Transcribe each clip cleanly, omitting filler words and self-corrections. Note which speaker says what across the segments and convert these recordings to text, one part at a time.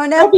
Speaker 1: Oh no!
Speaker 2: Are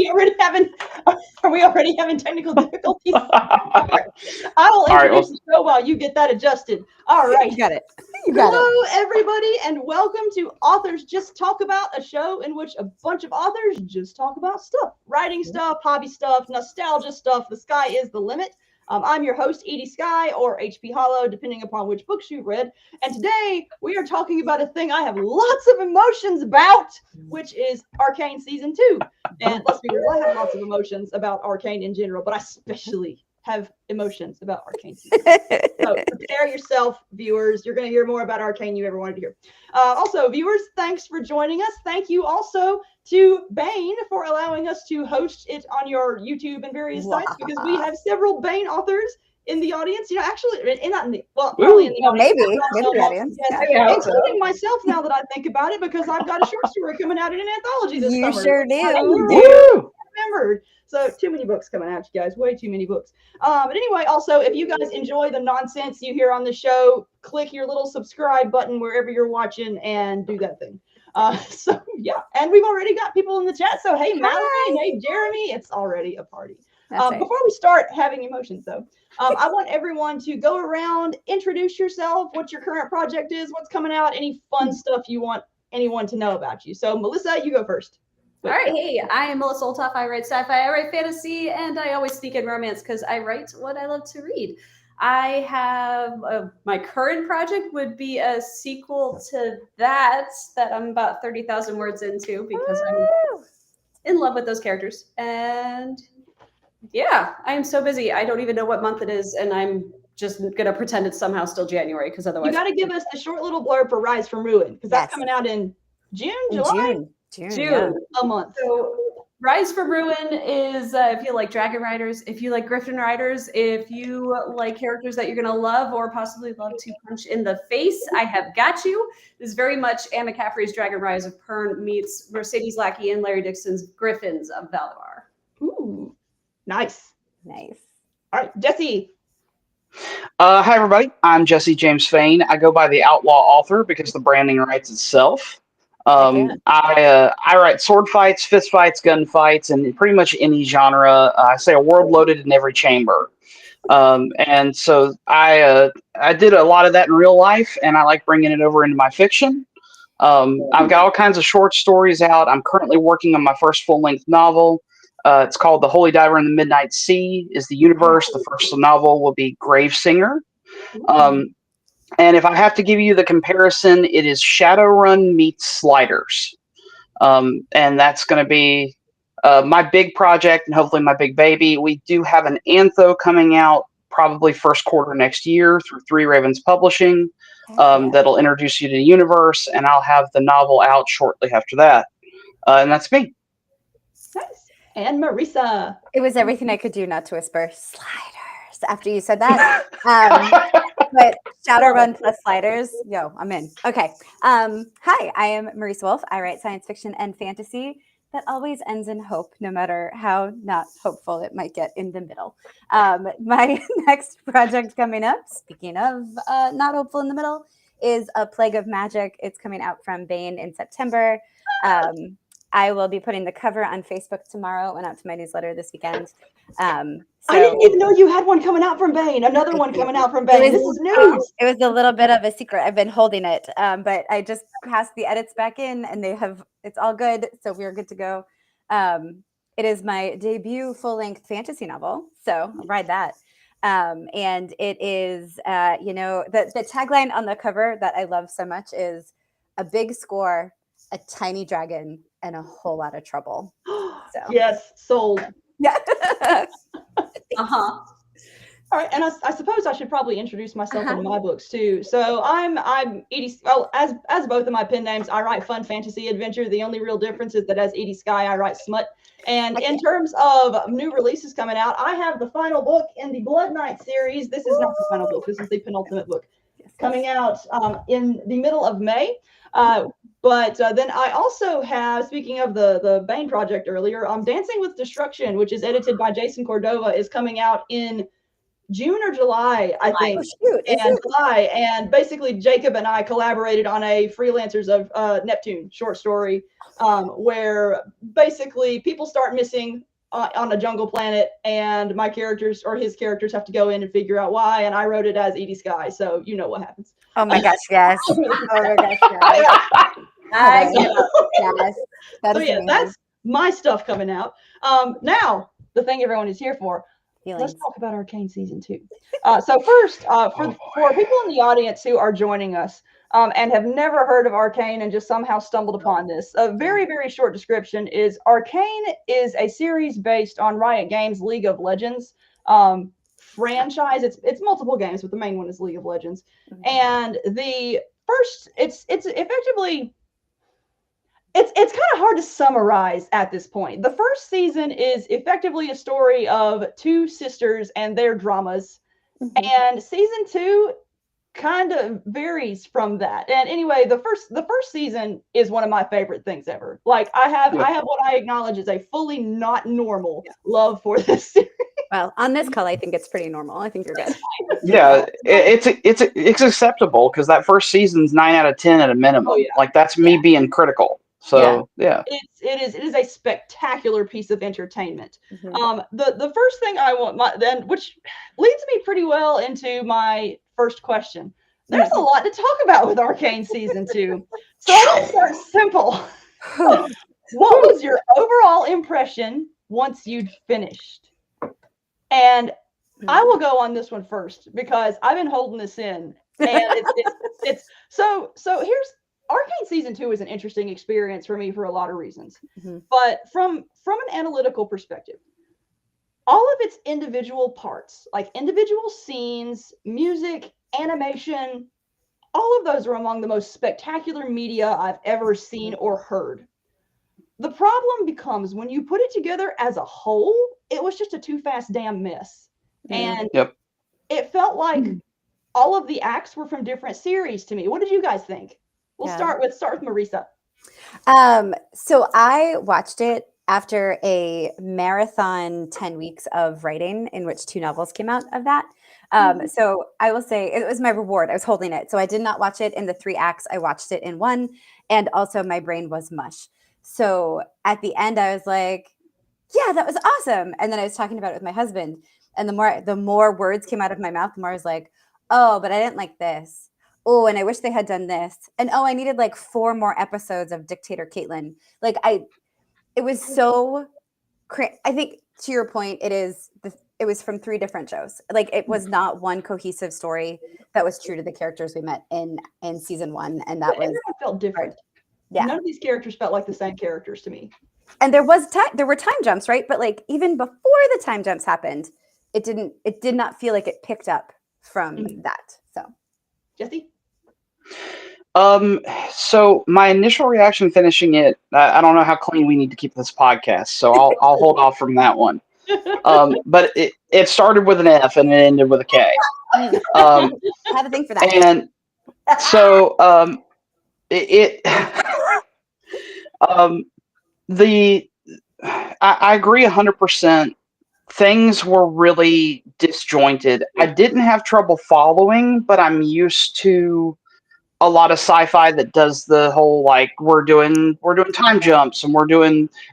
Speaker 2: we already having technical difficulties? I will introduce the show while you get that adjusted. All right.
Speaker 1: You got it. You got
Speaker 2: Hello, everybody, and welcome to Authors Just Talk About, a show in which a bunch of authors just talk about stuff. Writing stuff, hobby stuff, nostalgia stuff. The sky is the limit. I'm your host, Edie Skye, or HP Hollow, depending upon which books you've read. And today, we are talking about a thing I have lots of emotions about, which is Arcane Season 2. And let's be real, I have lots of emotions about Arcane in general, but I especially have emotions about Arcane Season 2. So prepare yourself, viewers. You're going to hear more about Arcane you ever wanted to hear. Also, viewers, thanks for joining us. Thank you also to Fain for allowing us to host it on your YouTube and various sites, because we have several Fain authors in the audience. You know, actually, not in the, well, probably in the audience.
Speaker 1: Maybe the audience.
Speaker 2: Yes, including myself now that I think about it, because I've got a short story coming out in an anthology this summer.
Speaker 1: You sure do.
Speaker 2: I remembered. So too many books coming out, you guys. Way too many books. But anyway, also, if you guys enjoy the nonsense you hear on the show, click your little subscribe button wherever you're watching and do that thing. So yeah, and we've already got people in the chat. So hey, Mallory, and hey, Jeremy, it's already a party. Before we start having emotions, though, I want everyone to go around, introduce yourself, what your current project is, what's coming out, any fun stuff you want anyone to know about you. So Melissa, you go first.
Speaker 3: All right. Hey, I am Melissa Olthoff. I write sci-fi, I write fantasy, and I always speak in romance because I write what I love to read. I have my current project would be a sequel to that I'm about 30,000 words into because I'm in love with those characters. And yeah, I am so busy. I don't even know what month it is, and I'm just going to pretend it's somehow still January because otherwise.
Speaker 2: You got to give us the short little blurb for Rise from Ruin, because that's coming out in June, July?
Speaker 1: June,
Speaker 2: yeah. A month.
Speaker 3: So Rise from Ruin is if you like Dragon Riders, if you like Griffin Riders, if you like characters that you're going to love or possibly love to punch in the face, I have got you. This is very much Anne McCaffrey's Dragon Rise of Pern meets Mercedes Lackey and Larry Dixon's Griffins of Valdemar.
Speaker 2: Ooh, nice.
Speaker 1: Nice.
Speaker 2: All right, Jesse.
Speaker 4: Hi, everybody. I'm Jesse James Fain. I go by the Outlaw Author because the branding writes itself. I write sword fights, fist fights, gun fights, and pretty much any genre. I say a world loaded in every chamber. And so I did a lot of that in real life, and I like bringing it over into my fiction. I've got all kinds of short stories out. I'm currently working on my first full-length novel. It's called The Holy Diver in the Midnight Sea is the universe. The first novel will be Gravesinger. And if I have to give you the comparison, it is Shadowrun meets Sliders. And that's going to be my big project and hopefully my big baby. We do have an antho coming out probably first quarter next year through Three Ravens Publishing that'll introduce you to the universe, and I'll have the novel out shortly after that. And that's me.
Speaker 2: Nice. And Marisa.
Speaker 1: It was everything I could do not to whisper Sliders after you said that. But Shadowrun plus Sliders, yo, I'm in. Okay. Hi, I am Marisa Wolf. I write science fiction and fantasy that always ends in hope, no matter how not hopeful it might get in the middle. My next project coming up, speaking of not hopeful in the middle, is A Plague of Magic. It's coming out from Fain in September. I will be putting the cover on Facebook tomorrow and out to my newsletter this weekend.
Speaker 2: I didn't even know you had one coming out from Fain. Another one coming out from Fain. This is news.
Speaker 1: It was a little bit of a secret. I've been holding it, but I just passed the edits back in, and it's all good. So we're good to go. It is my debut full-length fantasy novel, so I'll ride that. And it is, the tagline on the cover that I love so much is a big score, a tiny dragon, and a whole lot of trouble. So.
Speaker 2: Yes, sold.
Speaker 1: Yeah.
Speaker 2: All right, and I suppose I should probably introduce myself in my books too. So I'm Edie. Well, as both of my pen names, I write fun fantasy adventure. The only real difference is that as Edie Skye, I write smut. And in terms of new releases coming out, I have the final book in the Blood Knight series. This is not the final book. This is the penultimate book coming out in the middle of May. But then I also have, speaking of the Fain project earlier, Dancing with Destruction, which is edited by Jason Cordova, is coming out in June or July, I think.
Speaker 1: Oh, shoot. Is
Speaker 2: And
Speaker 1: it?
Speaker 2: July, and basically Jacob and I collaborated on a Freelancers of Neptune short story, where basically people start missing on a jungle planet, and my characters or his characters have to go in and figure out why. And I wrote it as Edie Skye, so you know what happens.
Speaker 1: Oh my gosh, yes. Oh my gosh, yes.
Speaker 3: I
Speaker 1: Yes. Yes. That
Speaker 2: So
Speaker 1: is
Speaker 2: yeah,
Speaker 1: amazing.
Speaker 2: that's my stuff coming out. Now the thing everyone is here for.
Speaker 1: Feelings.
Speaker 2: Let's talk about Arcane season 2. So first, for people in the audience who are joining us and have never heard of Arcane and just somehow stumbled upon this, a very, very short description is Arcane is a series based on Riot Games' League of Legends franchise. It's multiple games, but the main one is League of Legends. And the first, it's effectively. It's kind of hard to summarize at this point. The first season is effectively a story of two sisters and their dramas. And season 2 kind of varies from that. And anyway, the first season is one of my favorite things ever. Like I have what I acknowledge is a fully not normal love for this series.
Speaker 1: Well, on this call, I think it's pretty normal. I think you're good.
Speaker 4: Yeah, it's acceptable because that first season's 9 out of 10 at a minimum.
Speaker 2: Oh, yeah.
Speaker 4: Like that's me being critical. So yeah.
Speaker 2: It is a spectacular piece of entertainment. The first thing I want, which leads me pretty well into my first question. There's a lot to talk about with Arcane season 2, so let's start simple. What was your overall impression once you'd finished? And I will go on this one first because I've been holding this in, and it's so here's. Arcane season 2 is an interesting experience for me for a lot of reasons. But from an analytical perspective, all of its individual parts, like individual scenes, music, animation, all of those are among the most spectacular media I've ever seen or heard. The problem becomes when you put it together as a whole, it was just a too fast damn mess. And it felt like all of the acts were from different series to me. What did you guys think? We'll start with Marisa.
Speaker 1: So I watched it after a marathon 10 weeks of writing in which 2 novels came out of that. So I will say it was my reward. I was holding it. So I did not watch it in the 3 acts. I watched it in 1. And also my brain was mush. So at the end, I was like, yeah, that was awesome. And then I was talking about it with my husband. And the more words came out of my mouth, the more I was like, oh, but I didn't like this. Oh, and I wish they had done this. And oh, I needed like 4 more episodes of Dictator Caitlin. Like it was so I think to your point, it was from 3 different shows. Like it was not one cohesive story that was true to the characters we met in season 1. And that was
Speaker 2: everyone felt different.
Speaker 1: Hard. Yeah.
Speaker 2: None of these characters felt like the same characters to me.
Speaker 1: And there were time jumps, right? But like even before the time jumps happened, it did not feel like it picked up from that. So
Speaker 2: Jesse?
Speaker 4: So my initial reaction finishing it, I don't know how clean we need to keep this podcast, so I'll hold off from that one. But it started with an F and it ended with a K.
Speaker 1: I have a thing for that.
Speaker 4: And so I agree 100%. Things were really disjointed. I didn't have trouble following, but I'm used to a lot of sci-fi that does the whole like we're doing time jumps and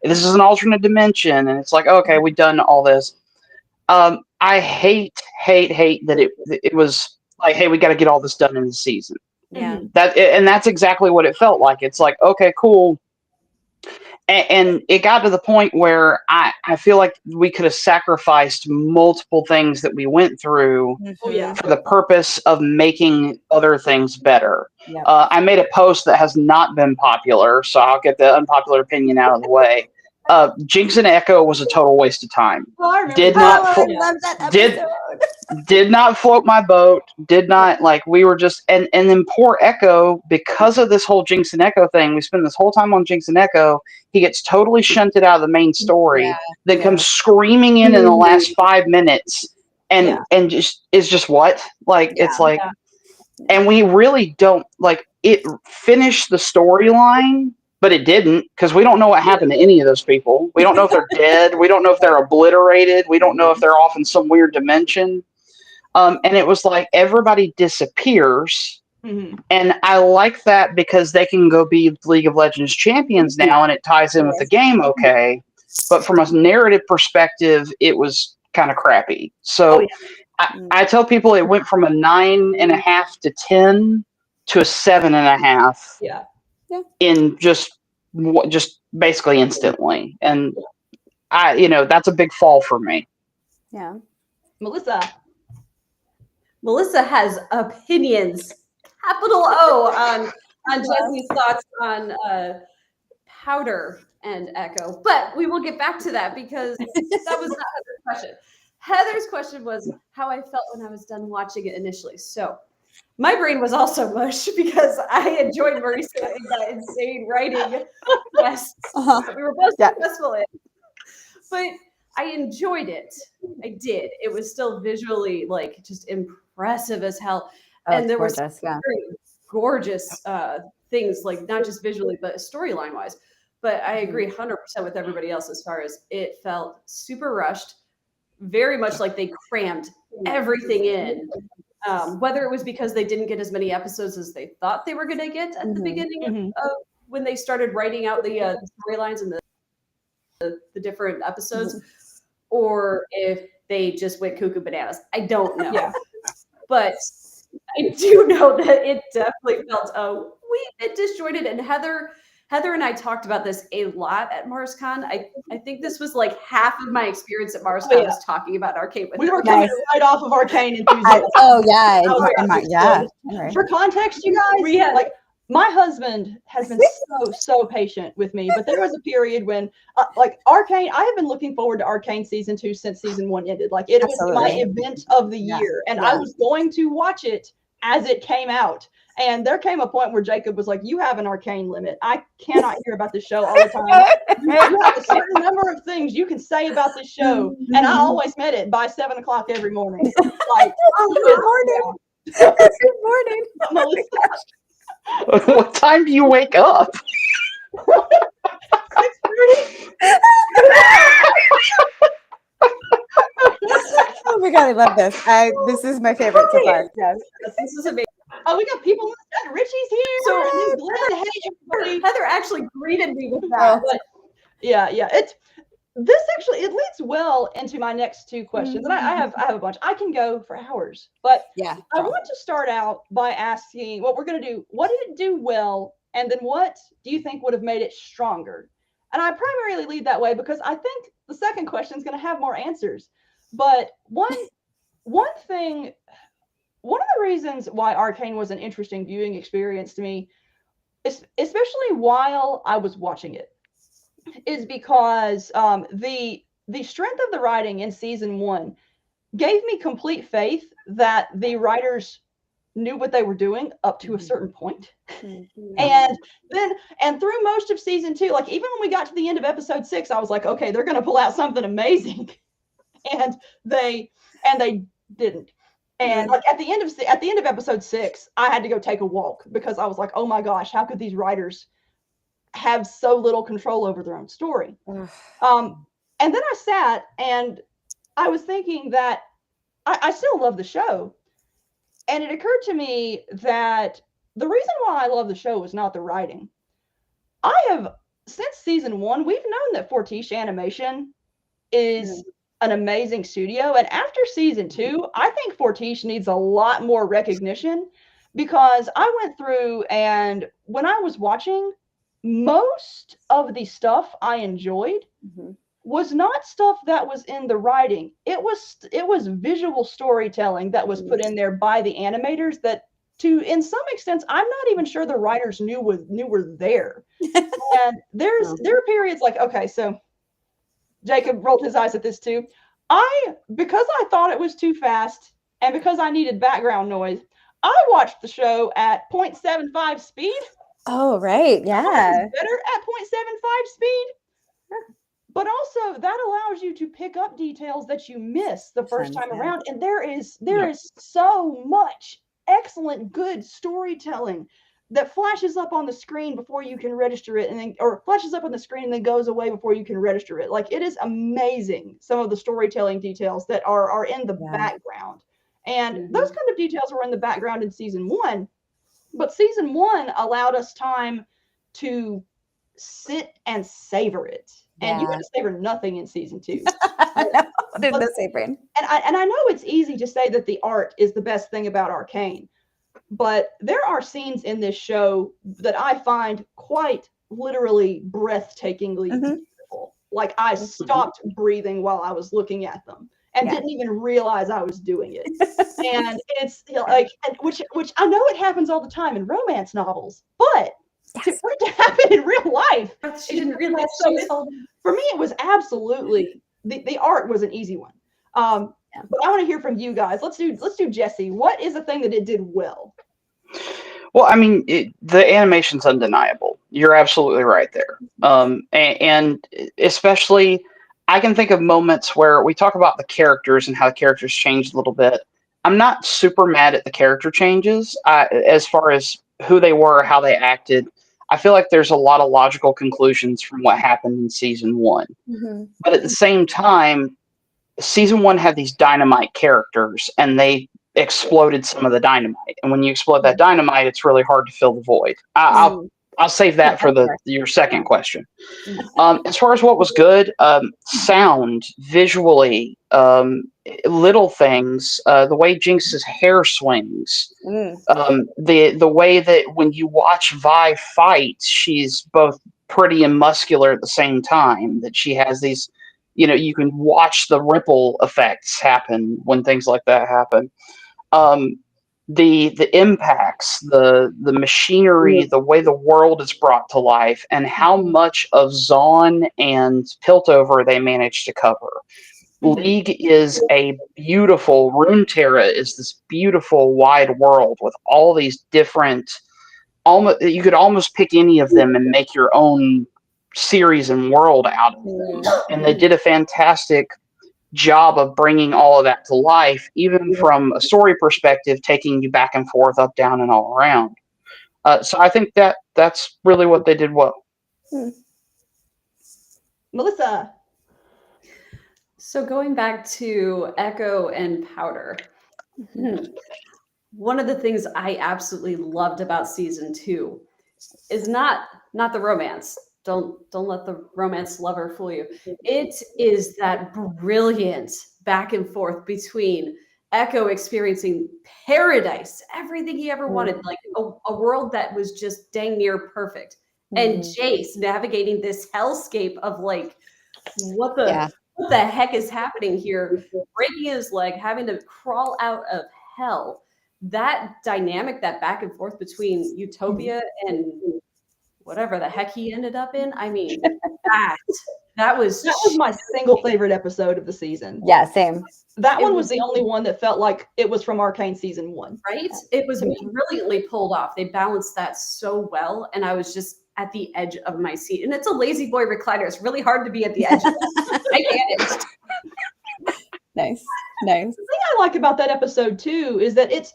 Speaker 4: this is an alternate dimension, and it's like, okay, we've done all this. I hate that it was like, hey, we got to get all this done in the season.
Speaker 1: Yeah.
Speaker 4: That's exactly what it felt like. It's like, okay, cool. And it got to the point where I feel like we could have sacrificed multiple things that we went through for the purpose of making other things better.
Speaker 1: Yep.
Speaker 4: I made a post that has not been popular, so I'll get the unpopular opinion out of the way. Jinx and Echo was a total waste of time.
Speaker 2: I
Speaker 4: Did not float my boat. Did not, like, we were just, and then poor Echo, because of this whole Jinx and Echo thing, we spend this whole time on Jinx and Echo. He gets totally shunted out of the main story, then comes screaming in the last 5 minutes, and just is just what? Like, it's like, and we really don't, like, it finished the storyline, but it didn't, because we don't know what happened to any of those people. We don't know if they're dead. We don't know if they're obliterated. We don't know if they're off in some weird dimension. And it was like everybody disappears.
Speaker 2: Mhm.
Speaker 4: And I like that because they can go be League of Legends champions now, and it ties in with the game okay. But from a narrative perspective, it was kind of crappy. So I tell people it went from a 9.5 to 10 to a 7.5.
Speaker 2: Yeah.
Speaker 4: In just basically instantly, and that's a big fall for me.
Speaker 1: Yeah.
Speaker 2: Melissa
Speaker 3: has opinions, capital O, on Jesse's thoughts on Powder and Echo. But we will get back to that because that was not Heather's question. Heather's question was how I felt when I was done watching it initially. So my brain was also mush because I enjoyed Marisa in that insane writing quest that we were both successful in. But I enjoyed it. I did. It was still visually like just impressive as hell. And there were very gorgeous things, like not just visually, but storyline wise. But I agree 100% with everybody else as far as it felt super rushed, very much like they crammed everything in. Whether it was because they didn't get as many episodes as they thought they were going to get at the beginning of when they started writing out the storylines and the different episodes, or if they just went cuckoo bananas. I don't know.
Speaker 2: Yeah.
Speaker 3: But I do know that it definitely felt a wee bit disjointed. And Heather and I talked about this a lot at MarsCon. I think this was like half of my experience at MarsCon was talking about Arcane with
Speaker 2: We were coming right off of Arcane enthusiasm. For context, you guys, like my husband has been so patient with me, but there was a period when like Arcane, I have been looking forward to Arcane season 2 since season 1 ended. Like it was my event of the year, and I was going to watch it as it came out. And there came a point where Jacob was like, you have an Arcane limit. I cannot hear about this show all the time. You have a certain number of things you can say about this show. And I always met it by 7 o'clock every morning. Like,
Speaker 1: good morning. Good morning.
Speaker 4: What time do you wake up?
Speaker 2: 6:30.
Speaker 1: Oh my god, I love this. This is my favorite so far. Yes.
Speaker 3: This is amazing.
Speaker 2: Oh, we got people. Richie's here.
Speaker 3: So
Speaker 2: Glenn, hey, everybody.
Speaker 3: Heather actually greeted me with that.
Speaker 2: But yeah. It leads well into my next two questions, and I have a bunch. I can go for hours, but I want to start out by asking what we're going to do. What did it do well, and then what do you think would have made it stronger? And I primarily lead that way because I think the second question is going to have more answers. But one thing. One of the reasons why Arcane was an interesting viewing experience to me, especially while I was watching it, is because the strength of the writing in season 1 gave me complete faith that the writers knew what they were doing up to a certain point. And through most of season 2, like even when we got to the end of episode 6, I was like, okay, they're going to pull out something amazing. And they didn't. And like at the end of episode 6, I had to go take a walk because I was like, oh my gosh, how could these writers have so little control over their own story? And then I sat and I was thinking that I still love the show. And it occurred to me that the reason why I love the show was not the writing. Since season 1, we've known that Fortiche Animation is an amazing studio. And after season 2, I think Fortiche needs a lot more recognition because I went through and when I was watching, most of the stuff I enjoyed was not stuff that was in the writing. It was visual storytelling that was put in there by the animators that in some extent, I'm not even sure the writers knew were there. And there are periods like, okay, so Jacob rolled his eyes at this too. Because I thought it was too fast and because I needed background noise, I watched the show at 0.75 speed.
Speaker 1: Oh, right. Yeah.
Speaker 2: Better at 0.75 speed. But also that allows you to pick up details that you miss the first time around. And there is so much excellent, good storytelling that flashes up on the screen before you can register it, or flashes up on the screen and then goes away before you can register it. Like it is amazing, some of the storytelling details that are in the background. And those kind of details were in the background in season 1. But season 1 allowed us time to sit and savor it. And you got to savor nothing in season 2.
Speaker 1: There's no savoring.
Speaker 2: And I know it's easy to say that the art is the best thing about Arcane, but there are scenes in this show that I find quite literally breathtakingly beautiful. Like I stopped breathing while I was looking at them and didn't even realize I was doing it. And it's like, which I know it happens all the time in romance novels, but for it to happen in real life,
Speaker 3: she didn't realize.
Speaker 2: For me, it was absolutely the art was an easy one. But I want to hear from you guys. Let's do Jesse. What is the thing that it did well?
Speaker 4: Well, I mean, the animation's undeniable. You're absolutely right there. And especially, I can think of moments where we talk about the characters and how the characters changed a little bit. I'm not super mad at the character changes as far as who they were, how they acted. I feel like there's a lot of logical conclusions from what happened in season 1. But at the same time, season 1 had these dynamite characters, and they exploded some of the dynamite. And when you explode that dynamite, it's really hard to fill the void. I'll save that for your second question. As far as what was good, sound, visually, little things, the way Jinx's hair swings, the way that when you watch Vi fight, she's both pretty and muscular at the same time, that she has these, you can watch the ripple effects happen when things like that happen. The impacts, the machinery, the way the world is brought to life, and how much of Zaun and Piltover they managed to cover. League is a beautiful, Runeterra is this beautiful wide world with all these different, you could almost pick any of them and make your own series and world out of them. And they did a fantastic job of bringing all of that to life, even from a story perspective, taking you back and forth, up, down, and all around. So I think that's really what they did well.
Speaker 2: Melissa.
Speaker 3: So going back to Echo and Powder, one of the things I absolutely loved about season 2 is not the romance. Don't let the romance lover fool you. It is that brilliant back and forth between Echo experiencing paradise, everything he ever wanted, like a world that was just dang near perfect, and Jace navigating this hellscape of like, what the heck is happening here? Breaking his leg, having to crawl out of hell. That dynamic, that back and forth between Utopia and whatever the heck he ended up in. I mean, that was
Speaker 2: my single favorite episode of the season.
Speaker 1: Yeah, same.
Speaker 2: That one was the only one that felt like it was from Arcane season 1.
Speaker 3: Right? It was brilliantly pulled off. They balanced that so well, and I was just at the edge of my seat. And it's a lazy boy recliner. It's really hard to be at the edge of it. I managed.
Speaker 1: Nice.
Speaker 2: The thing I like about that episode too is that it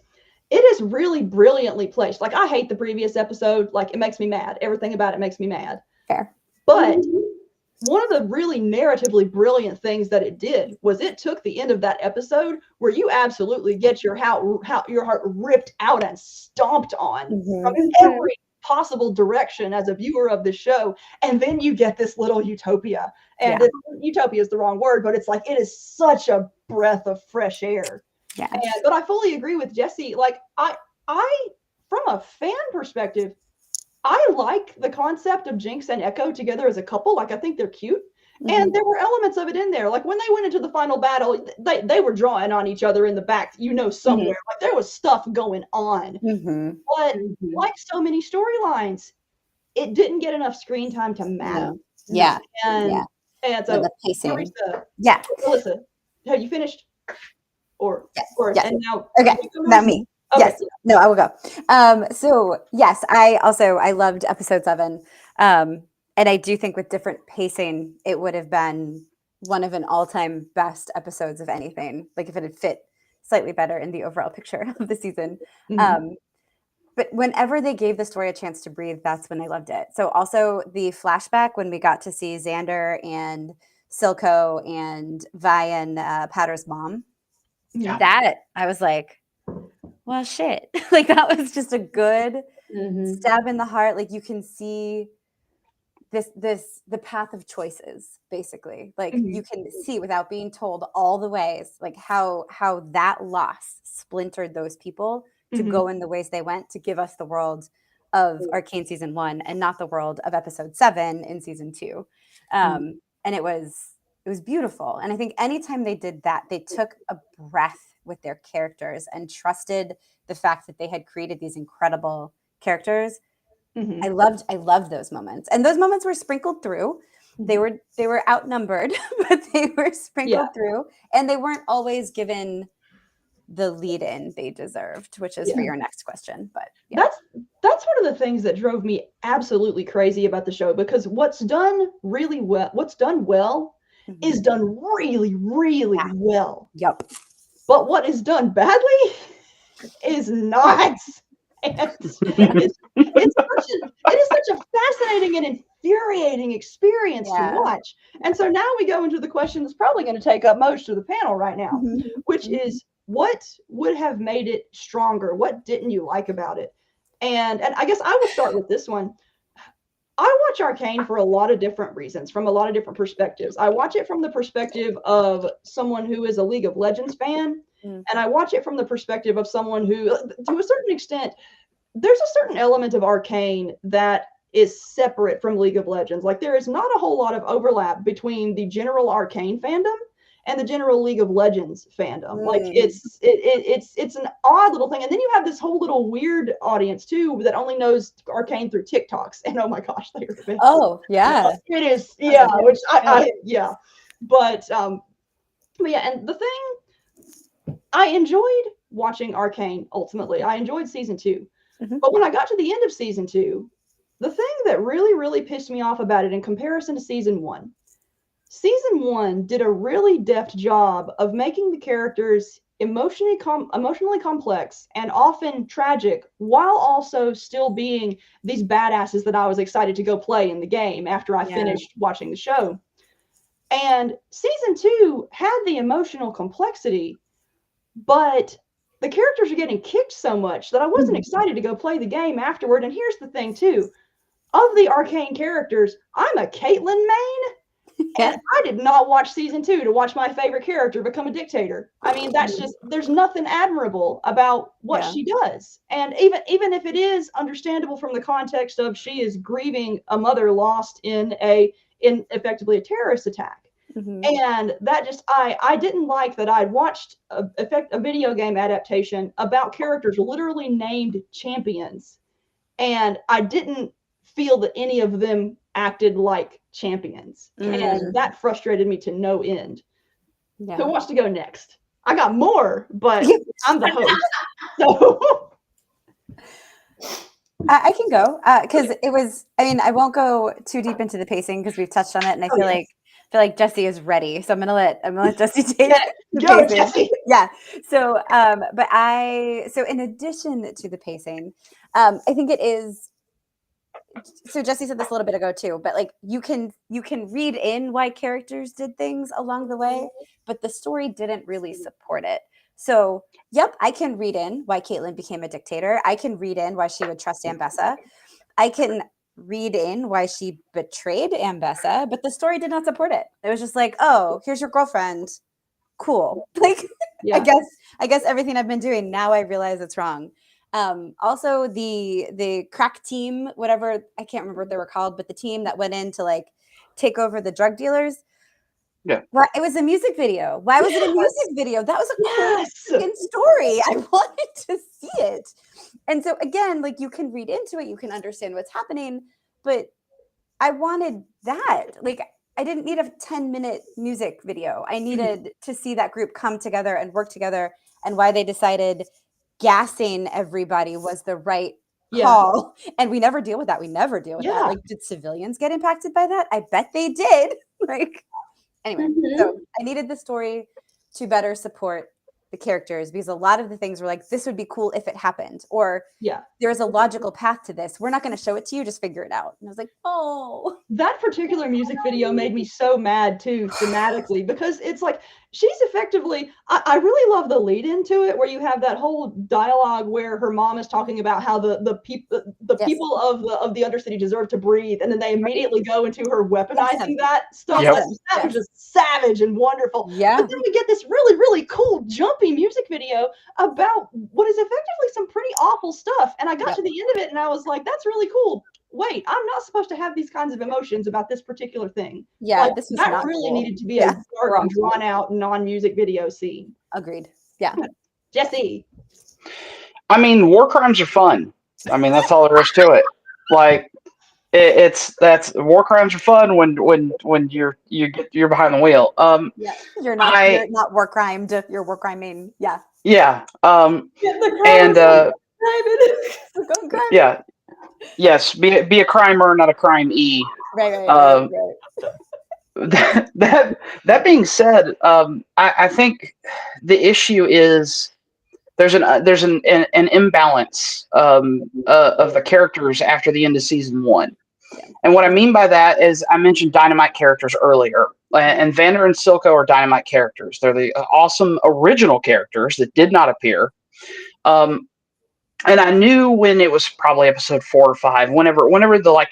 Speaker 2: is really brilliantly placed. Like, I hate the previous episode. Like, it makes me mad. Everything about it makes me mad.
Speaker 1: Fair.
Speaker 2: But one of the really narratively brilliant things that it did was it took the end of that episode where you absolutely get your heart ripped out and stomped on from every possible direction as a viewer of the show, and then you get this little utopia. And utopia is the wrong word, but it's like, it is such a breath of fresh air.
Speaker 1: Yeah.
Speaker 2: But I fully agree with Jesse. Like, I from a fan perspective, I like the concept of Jinx and Echo together as a couple. Like, I think they're cute. And there were elements of it in there. Like, when they went into the final battle, they were drawing on each other in the back, somewhere. Like, there was stuff going on. But like so many storylines, it didn't get enough screen time to matter.
Speaker 1: Yeah.
Speaker 2: And so
Speaker 1: the pacing.
Speaker 2: Marisa, Melissa, have you finished? And now,
Speaker 1: okay, not me. Okay. Yes, no, I will go. So yes, I loved episode 7. And I do think with different pacing, it would have been one of an all-time best episodes of anything. Like, if it had fit slightly better in the overall picture of the season. But whenever they gave the story a chance to breathe, that's when I loved it. So also the flashback when we got to see Xander and Silco and Vi and Powder's mom.
Speaker 2: Yeah.
Speaker 1: that I was like, well, shit. Like that was just a good stab in the heart. Like you can see the path of choices, basically. Like you can see without being told all the ways, like how that loss splintered those people to go in the ways they went to give us the world of Arcane season 1 and not the world of episode 7 in season 2. And it was beautiful. And I think anytime they did that, they took a breath with their characters and trusted the fact that they had created these incredible characters. I loved those moments. And those moments were sprinkled through. They were outnumbered, but they were sprinkled through, and they weren't always given the lead in they deserved, which is for your next question. But
Speaker 2: that's one of the things that drove me absolutely crazy about the show, because what's done well is done really, really well.
Speaker 1: Yep.
Speaker 2: But what is done badly is not. And it is such a fascinating and infuriating experience to watch. And so now we go into the question that's probably going to take up most of the panel right now, which is, what would have made it stronger? What didn't you like about it? And I guess I will start with this one. I watch Arcane for a lot of different reasons, from a lot of different perspectives. I watch it from the perspective of someone who is a League of Legends fan, and I watch it from the perspective of someone who, to a certain extent, there's a certain element of Arcane that is separate from League of Legends. Like, there is not a whole lot of overlap between the general Arcane fandom and the general League of Legends fandom. Like, it's an odd little thing. And then you have this whole little weird audience too that only knows Arcane through TikToks. And oh my gosh, they are the best.
Speaker 1: Oh yeah,
Speaker 2: it is. Yeah, which I yeah. But yeah, and the thing, I enjoyed watching Arcane. Ultimately, I enjoyed season 2. But when I got to the end of season 2, the thing that really, really pissed me off about it in comparison to season 1. Season 1 did a really deft job of making the characters emotionally complex and often tragic, while also still being these badasses that I was excited to go play in the game after I finished watching the show. And season 2 had the emotional complexity, but the characters are getting kicked so much that I wasn't excited to go play the game afterward. And here's the thing too, of the Arcane characters, I'm a Caitlyn main. And I did not watch season 2 to watch my favorite character become a dictator. I mean, that's just, there's nothing admirable about what she does. And even if it is understandable from the context of she is grieving a mother lost in effectively a terrorist attack. And that just, I didn't like that I'd watched a video game adaptation about characters literally named champions. And I didn't feel that any of them acted like champions. And that frustrated me to no end. Who wants to go next? I got more, but I'm the host. So
Speaker 1: I can go because it was, I mean, I won't go too deep into the pacing because we've touched on it, and I feel like Jesse is ready. So I'm gonna let Jesse take the pacing.
Speaker 2: Jesse.
Speaker 1: Yeah. So so in addition to the pacing, I think it is, so Jesse said this a little bit ago too, but like you can read in why characters did things along the way, but the story didn't really support it. So, yep, I can read in why Caitlyn became a dictator. I can read in why she would trust Ambessa. I can read in why she betrayed Ambessa, but the story did not support it. It was just like, oh, here's your girlfriend. Cool. Like, I guess everything I've been doing, now I realize it's wrong. Also the crack team, whatever, I can't remember what they were called, but the team that went in to like take over the drug dealers.
Speaker 4: Yeah.
Speaker 1: Well, it was a music video. Why was it a music video? That was a cool story. I wanted to see it. And so again, like you can read into it, you can understand what's happening, but I wanted that. Like I didn't need a 10-minute music video. I needed to see that group come together and work together, and why they decided gassing everybody was the right call. And we never deal with that. We never deal with that. Like, did civilians get impacted by that? I bet they did. Like, anyway, so I needed the story to better support the characters, because a lot of the things were like, this would be cool if it happened, or there's a logical path to this. We're not going to show it to you, just figure it out. And I was like, oh,
Speaker 2: that particular music video made me so mad too, thematically, because it's like she's effectively, I really love the lead into it where you have that whole dialogue where her mom is talking about how the people of the Undercity deserve to breathe, and then they immediately go into her weaponizing that stuff.
Speaker 4: Yep.
Speaker 2: That was just savage and wonderful.
Speaker 1: Yeah.
Speaker 2: But then we get this really, really cool jumpy music video about what is effectively some pretty awful stuff. And I got to the end of it and I was like, that's really cool. Wait, I'm not supposed to have these kinds of emotions about this particular thing.
Speaker 1: Yeah,
Speaker 2: like,
Speaker 1: this was
Speaker 2: that
Speaker 1: not
Speaker 2: really
Speaker 1: cool.
Speaker 2: needed to be a dark, drawn out, non-music video scene.
Speaker 1: Agreed. Yeah.
Speaker 2: Jesse.
Speaker 4: I mean, war crimes are fun. I mean, that's all there is to it. Like, that's war crimes are fun when you're behind the wheel.
Speaker 1: Yeah, you're not war crimed. You're war criming. Yeah.
Speaker 4: Yeah. And yeah. Yes, be a crimer, not a crime-e.
Speaker 1: Right.
Speaker 4: That being said, I think the issue is there's an imbalance of the characters after the end of season 1.
Speaker 1: Yeah.
Speaker 4: And what I mean by that is I mentioned Dynamite characters earlier, and Vander and Silco are Dynamite characters. They're the awesome original characters that did not appear. And I knew when it was probably episode 4 or 5, whenever the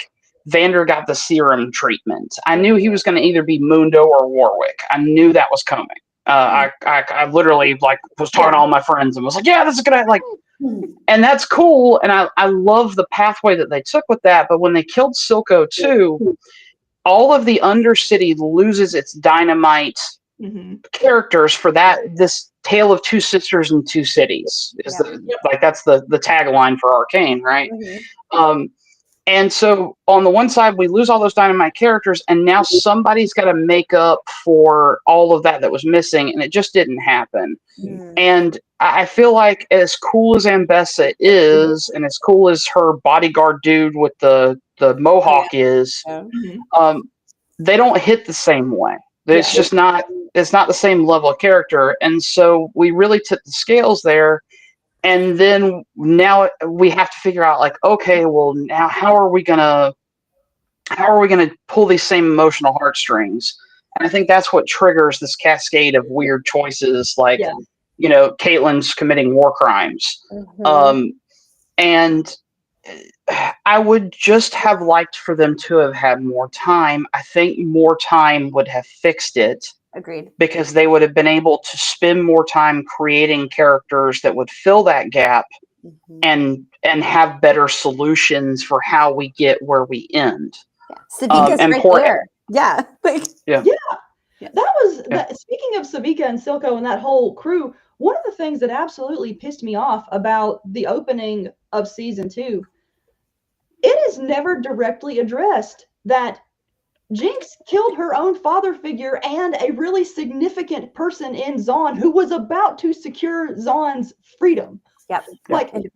Speaker 4: Vander got the serum treatment, I knew he was going to either be Mundo or Warwick. I knew that was coming. I literally was talking to all my friends and was like, yeah, this is gonna and that's cool. And I love the pathway that they took with that. But when they killed Silco too, all of the Undercity loses its Dynamite characters for this Tale of Two Sisters and Two Cities is that's the tagline for Arcane, right? And so on the one side, we lose all those Dynamite characters, and now somebody's got to make up for all of that was missing, and it just didn't happen. And I feel like as cool as Ambessa is, and as cool as her bodyguard dude with the mohawk is, they don't hit the same way. It's just not. It's not the same level of character, and so we really tipped the scales there. And then now we have to figure out, okay, well, now how are we gonna pull these same emotional heartstrings? And I think that's what triggers this cascade of weird choices, Caitlyn's committing war crimes. And I would just have liked for them to have had more time. I think more time would have fixed it.
Speaker 1: Agreed.
Speaker 4: Because they would have been able to spend more time creating characters that would fill that gap and have better solutions for how we get where we end.
Speaker 1: Savika's right there. Yeah.
Speaker 2: That was speaking of Savika and Silco and that whole crew, one of the things that absolutely pissed me off about the opening of season 2, it is never directly addressed that Jinx killed her own father figure and a really significant person in Zaun who was about to secure Zaun's freedom.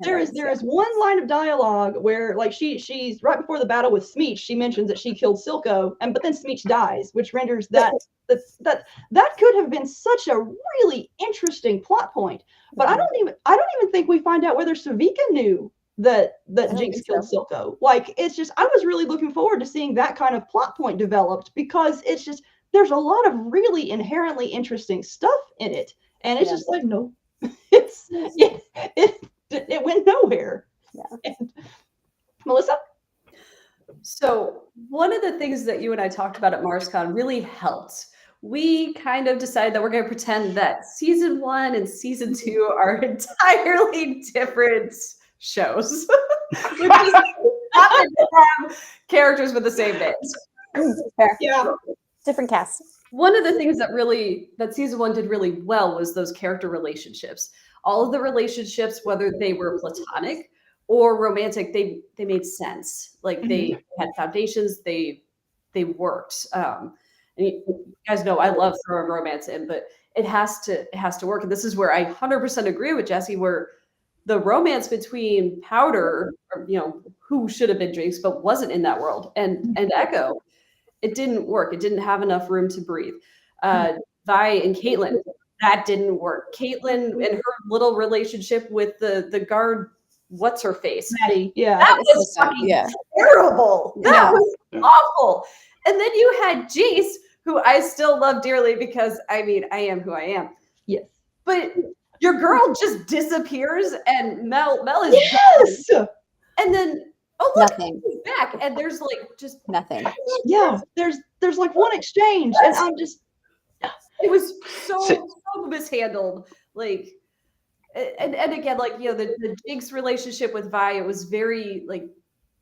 Speaker 2: There is one line of dialogue where she's right before the battle with Smeech, she mentions that she killed Silco, but then Smeech dies, which renders that could have been such a really interesting plot point. But I don't even think we find out whether Savika knew that Jinx killed Silco. It's just, I was really looking forward to seeing that kind of plot point developed, because it's just, there's a lot of really inherently interesting stuff in it. And it's just no, it went nowhere. And, Melissa?
Speaker 3: So one of the things that you and I talked about at MarsCon really helped. We kind of decided that we're going to pretend that season 1 and season 2 are entirely different shows, which is not to have characters with the same names.
Speaker 1: Yeah, different casts.
Speaker 3: One of the things that season 1 did really well was those character relationships. All of the relationships, whether they were platonic or romantic, they made sense. They had foundations. They worked. And you guys know I love throwing romance in, but it has to work. And this is where I 100% agree with Jesse, where the romance between Powder, who should have been Jinx but wasn't in that world, and Echo, it didn't work. It didn't have enough room to breathe. Vi and Caitlyn, that didn't work. Caitlyn and her little relationship with the guard, what's her face?
Speaker 2: Maddie. Yeah.
Speaker 3: That was fucking terrible. That was awful. And then you had Jace, who I still love dearly because I mean I am who I am.
Speaker 2: Yes.
Speaker 3: But your girl just disappears and Mel is
Speaker 2: Yes.
Speaker 3: gone. And then look,
Speaker 1: Nothing.
Speaker 3: he's back. And there's like just
Speaker 1: Nothing.
Speaker 2: Yeah. There's like one exchange, and I'm just.
Speaker 3: It was so mishandled. Like, and again, like, you know, the Jinx relationship with Vi, it was very like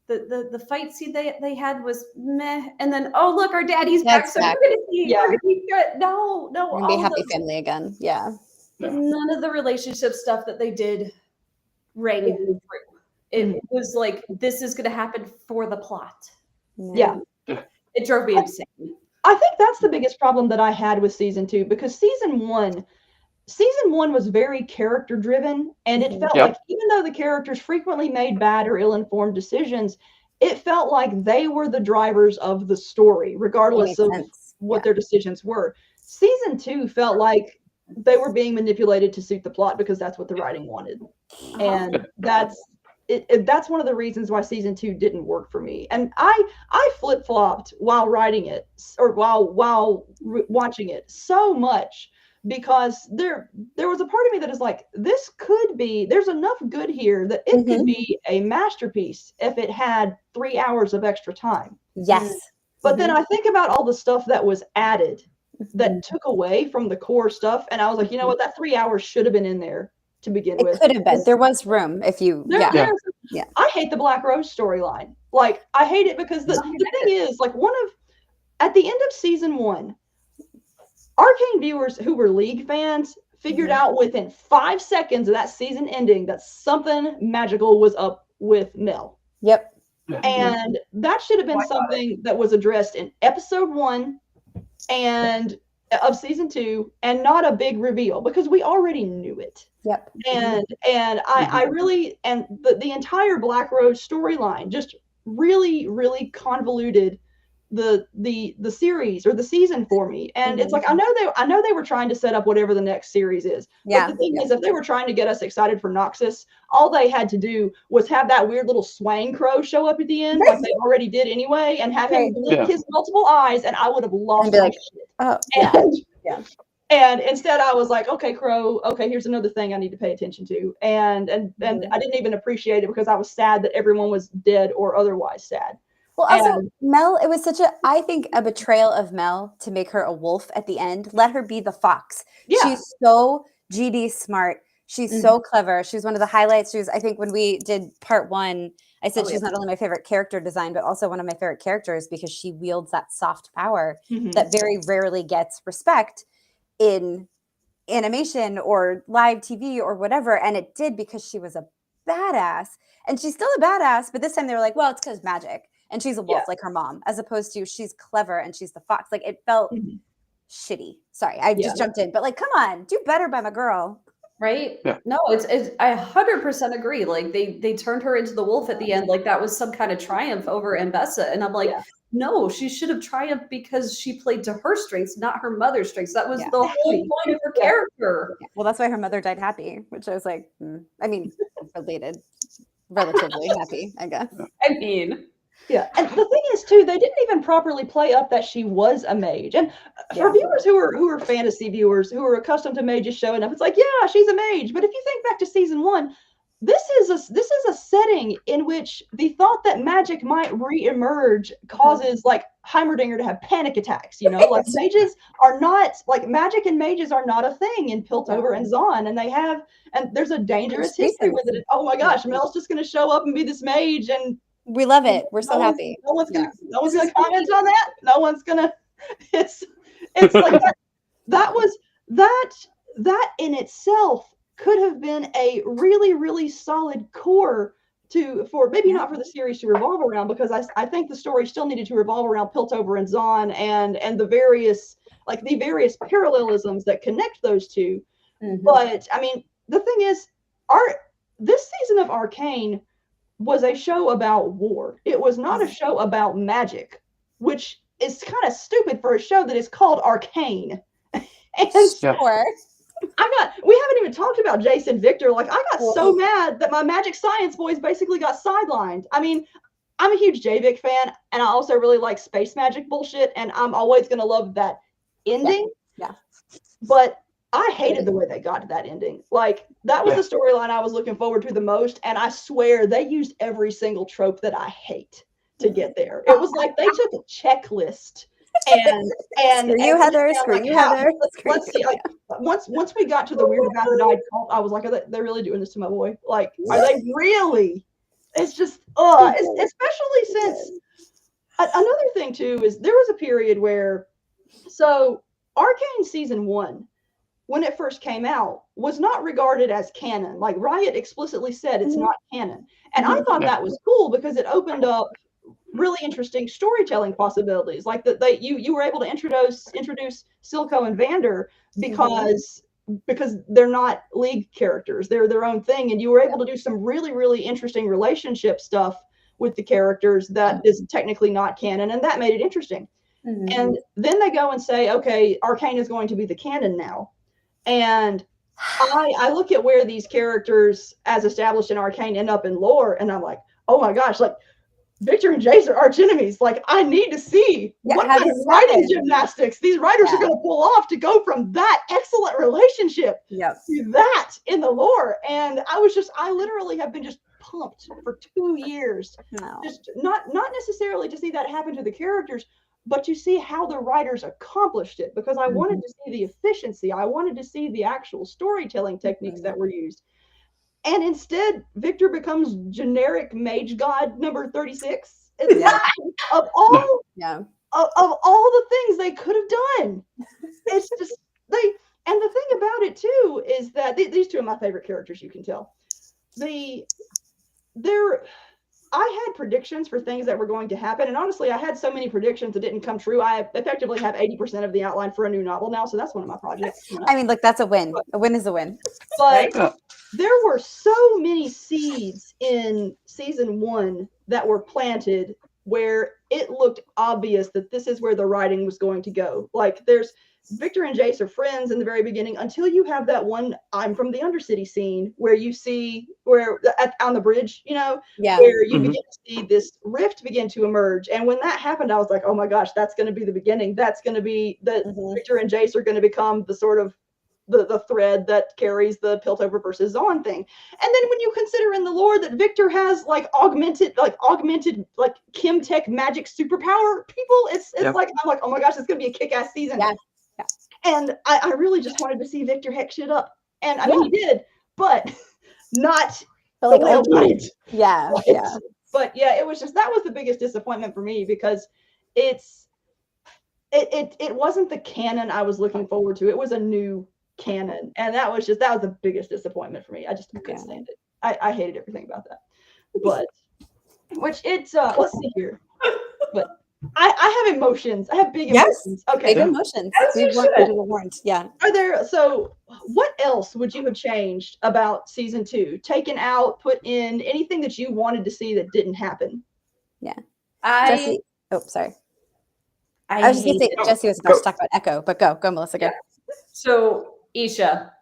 Speaker 3: the fight scene they had was meh. And then look, our daddy's back. So
Speaker 1: back.
Speaker 3: we're gonna be good. No,
Speaker 1: We're gonna be a happy family again. Yeah.
Speaker 3: None of the relationship stuff that they did rang through. It was like, this is gonna happen for the plot.
Speaker 2: Yeah.
Speaker 3: It drove me insane.
Speaker 2: I think that's the biggest problem that I had with season 2, because season one was very character driven, and it felt like even though the characters frequently made bad or ill-informed decisions, it felt like they were the drivers of the story, regardless of what their decisions were. Season 2 felt like they were being manipulated to suit the plot because that's what the writing wanted. And that's one of the reasons why season 2 didn't work for me. And I flip-flopped while writing it, or while watching it, so much, because there was a part of me that is like, there's enough good here that it could be a masterpiece if it had 3 hours of extra time.
Speaker 1: Yes.
Speaker 2: But then I think about all the stuff that was added that took away from the core stuff, and I was like, you know what, that 3 hours should have been in there to begin with.
Speaker 1: It could have been. There was room if you.
Speaker 2: I hate the Black Rose storyline. Like, I hate it because the thing is, like, at the end of season 1, Arcane viewers who were League fans figured out within 5 seconds of that season ending that something magical was up with Mel.
Speaker 1: Yep.
Speaker 2: And that should have been something that was addressed in episode 1 and of season 2, and not a big reveal, because we already knew it.
Speaker 1: Yep.
Speaker 2: And I really, and the entire Black Rose storyline just really, really convoluted the series or the season for me. And it's like, I know they were trying to set up whatever the next series is. But the thing is, if they were trying to get us excited for Noxus, all they had to do was have that weird little swang crow show up at the end, like they already did anyway, and have him blink his multiple eyes, and I would have lost my shit.
Speaker 1: Oh,
Speaker 2: And instead I was like, okay, Crow, okay, here's another thing I need to pay attention to. And I didn't even appreciate it because I was sad that everyone was dead or otherwise sad.
Speaker 1: Well, also, Mel, it was I think, a betrayal of Mel to make her a wolf at the end. Let her be the fox. Yeah. She's so GD smart. She's so clever. She was one of the highlights. I think when we did part 1, I said she's not only my favorite character design, but also one of my favorite characters because she wields that soft power that very rarely gets respect in animation or live TV or whatever. And it did because she was a badass. And she's still a badass, but this time they were like, well, it's because magic. And she's a wolf like her mom, as opposed to she's clever and she's the fox. Like, it felt shitty. Sorry, I just jumped in. But like, come on, do better by my girl.
Speaker 3: Right? Yeah. No, it's I 100% agree. Like, they turned her into the wolf at the end. Like, that was some kind of triumph over Ambessa. And I'm like, no, she should have triumphed because she played to her strengths, not her mother's strengths. That was the whole point of her character.
Speaker 1: Well, that's why her mother died happy, which I was like, I mean, relatively happy, I guess.
Speaker 3: I mean...
Speaker 2: Yeah, and the thing is too, they didn't even properly play up that she was a mage. And for viewers who are fantasy viewers who are accustomed to mages showing up, it's like, yeah, she's a mage. But if you think back to season 1, this is a setting in which the thought that magic might reemerge causes like Heimerdinger to have panic attacks. You know, like mages are not like magic, and mages are not a thing in Piltover and Zon, and there's a dangerous history with it. Oh my gosh, Mel's just going to show up and be this mage, and
Speaker 1: we love it. We're so happy.
Speaker 2: No one's gonna comment on that. No one's gonna. It's like that in itself could have been a really, really solid core for maybe not for the series to revolve around, because I think the story still needed to revolve around Piltover and Zon and the various parallelisms that connect those two. But I mean, the thing is, this season of Arcane was a show about war. It was not a show about magic, which is kind of stupid for a show that is called Arcane. And we haven't even talked about Jason Victor. Like, I got so mad that my magic science boys basically got sidelined. I mean, I'm a huge Javik fan, and I also really like space magic bullshit, and I'm always going to love that ending.
Speaker 1: Yeah.
Speaker 2: But I hated the way they got to that ending. Like, that was the storyline I was looking forward to the most, and I swear they used every single trope that I hate to get there. It was like they took a checklist and
Speaker 1: Screw you, Heather. Screw you, Heather.
Speaker 2: Let's see. Like, once we got to the weird Aphrodite cult, I was like, are they really doing this to my boy? Like, are they really? It's just, especially since another thing too is there was a period where, so Arcane season 1, when it first came out, was not regarded as canon. Like, Riot explicitly said it's not canon, and I thought that was cool because it opened up really interesting storytelling possibilities. Like that you were able to introduce Silco and Vander because they're not League characters, they're their own thing, and you were able to do some really, really interesting relationship stuff with the characters that is technically not canon, and that made it interesting. And then they go and say, okay, Arcane is going to be the canon now, and I look at where these characters as established in Arcane end up in lore, and I'm like, oh my gosh, like Victor and Jace are arch enemies. Like, I need to see what kind of writing gymnastics these writers are going to pull off to go from that excellent relationship to that in the lore. And I literally have been just pumped for 2 years. Just not necessarily to see that happen to the characters, but to see how the writers accomplished it, because I wanted to see the efficiency. I wanted to see the actual storytelling techniques that were used. And instead, Victor becomes generic mage god number 36. Of all the things they could have done. It's just and the thing about it too is that these two are my favorite characters, you can tell. I had predictions for things that were going to happen, and honestly, I had so many predictions that didn't come true. I effectively have 80% of the outline for a new novel now, so that's one of my projects. You know?
Speaker 1: I mean, look, that's a win. A win is a win.
Speaker 2: But there were so many seeds in season 1 that were planted where it looked obvious that this is where the writing was going to go. Like, there's Victor and Jace are friends in the very beginning until you have that one I'm from the Undercity scene where you see on the bridge, you know, where you begin to see this rift begin to emerge. And when that happened, I was like, oh my gosh, that's going to be the beginning. That's going to be that Victor and Jace are going to become the sort of the thread that carries the Piltover versus Zaun thing. And then when you consider in the lore that Victor has augmented Chemtech magic superpower people, it's like, I'm like, oh my gosh, it's going to be a kick-ass season. And I really just wanted to see Victor heck shit up. And I mean, he did, but not the way I wanted. But yeah, it was just, that was the biggest disappointment for me, because it wasn't the canon I was looking forward to. It was a new canon. And that was the biggest disappointment for me. I just couldn't stand it. I hated everything about that. But, let's see here. But I have emotions. I have big emotions. Okay.
Speaker 1: Big emotions.
Speaker 2: So what else would you have changed about season 2? Taken out, put in, anything that you wanted to see that didn't happen?
Speaker 1: Jesse. Oh, sorry. I was just going to say Jesse was about to talk about Echo, but go, Melissa, go.
Speaker 3: So Isha.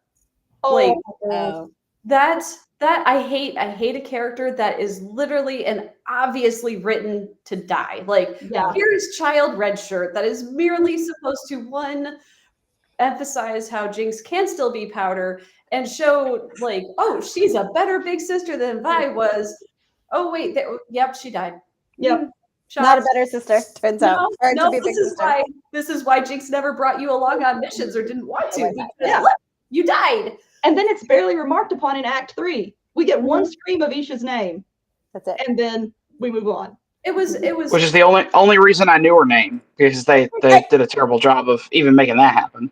Speaker 3: That I hate a character that is literally and obviously written to die. Like, here's Child Redshirt that is merely supposed to, one, emphasize how Jinx can still be Powder and show, like, oh, she's a better big sister than Vi was. Oh, wait, she died.
Speaker 2: Yep.
Speaker 1: Not a better sister, turns out.
Speaker 3: This is why Jinx never brought you along on missions or didn't want to. Look, you died.
Speaker 2: And then it's barely remarked upon in Act 3. We get one scream of Isha's name.
Speaker 1: That's it.
Speaker 2: And then we move on.
Speaker 3: It was
Speaker 4: which is the only reason I knew her name, because they did a terrible job of even making that happen.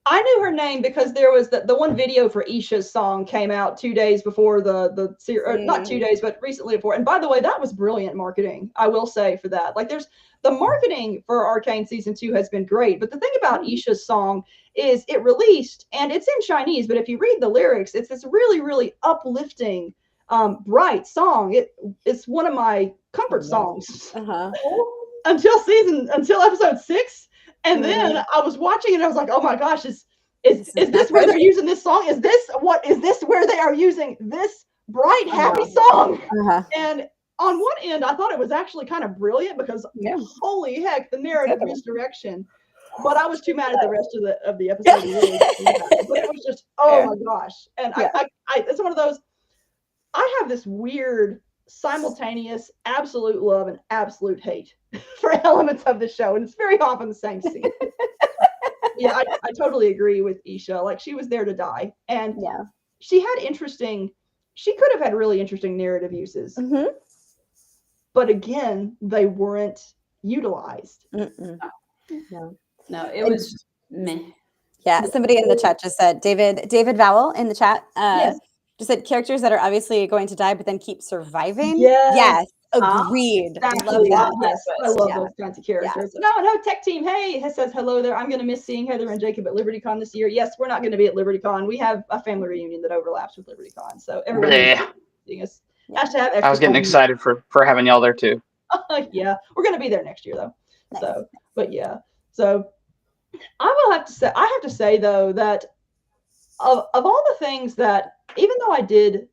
Speaker 2: I knew her name because there was the one video for Isha's song came out 2 days before the series, not 2 days, but recently before. And by the way, that was brilliant marketing, I will say, for that. Like, there's the marketing for Arcane season 2 has been great, but the thing about Isha's song is it released and it's in Chinese, but if you read the lyrics, it's this really, really uplifting, bright song. It's one of my comfort songs until episode 6. And then I was watching and I was like, oh my gosh, is this where they're using this song? Is this where they are using this bright, happy song? And on one end, I thought it was actually kind of brilliant because holy heck, the narrative misdirection. But I was too mad at the rest of the episode. Really, but it was just, oh my gosh. And I it's one of those, I have this weird simultaneous absolute love and absolute hate for elements of the show. And it's very often the same scene. Yeah, I totally agree with Isha. Like, she was there to die. And she could have had really interesting narrative uses. Mm-hmm. But again, they weren't utilized.
Speaker 3: No, it was meh.
Speaker 1: Yeah, somebody in the chat just said, David Vowell in the chat just said characters that are obviously going to die but then keep surviving. Yes, agreed.
Speaker 2: Exactly. I love those kinds of characters. No, Tech Team, hey, says hello there. I'm going to miss seeing Heather and Jacob at LibertyCon this year. Yes, we're not going to be at LibertyCon. We have a family reunion that overlaps with LibertyCon. So everyone seeing us has to have extra.
Speaker 4: I was getting excited for having y'all there too.
Speaker 2: Yeah, we're going to be there next year though. Nice. So, but yeah. So I have to say though that of all the things that, even though I did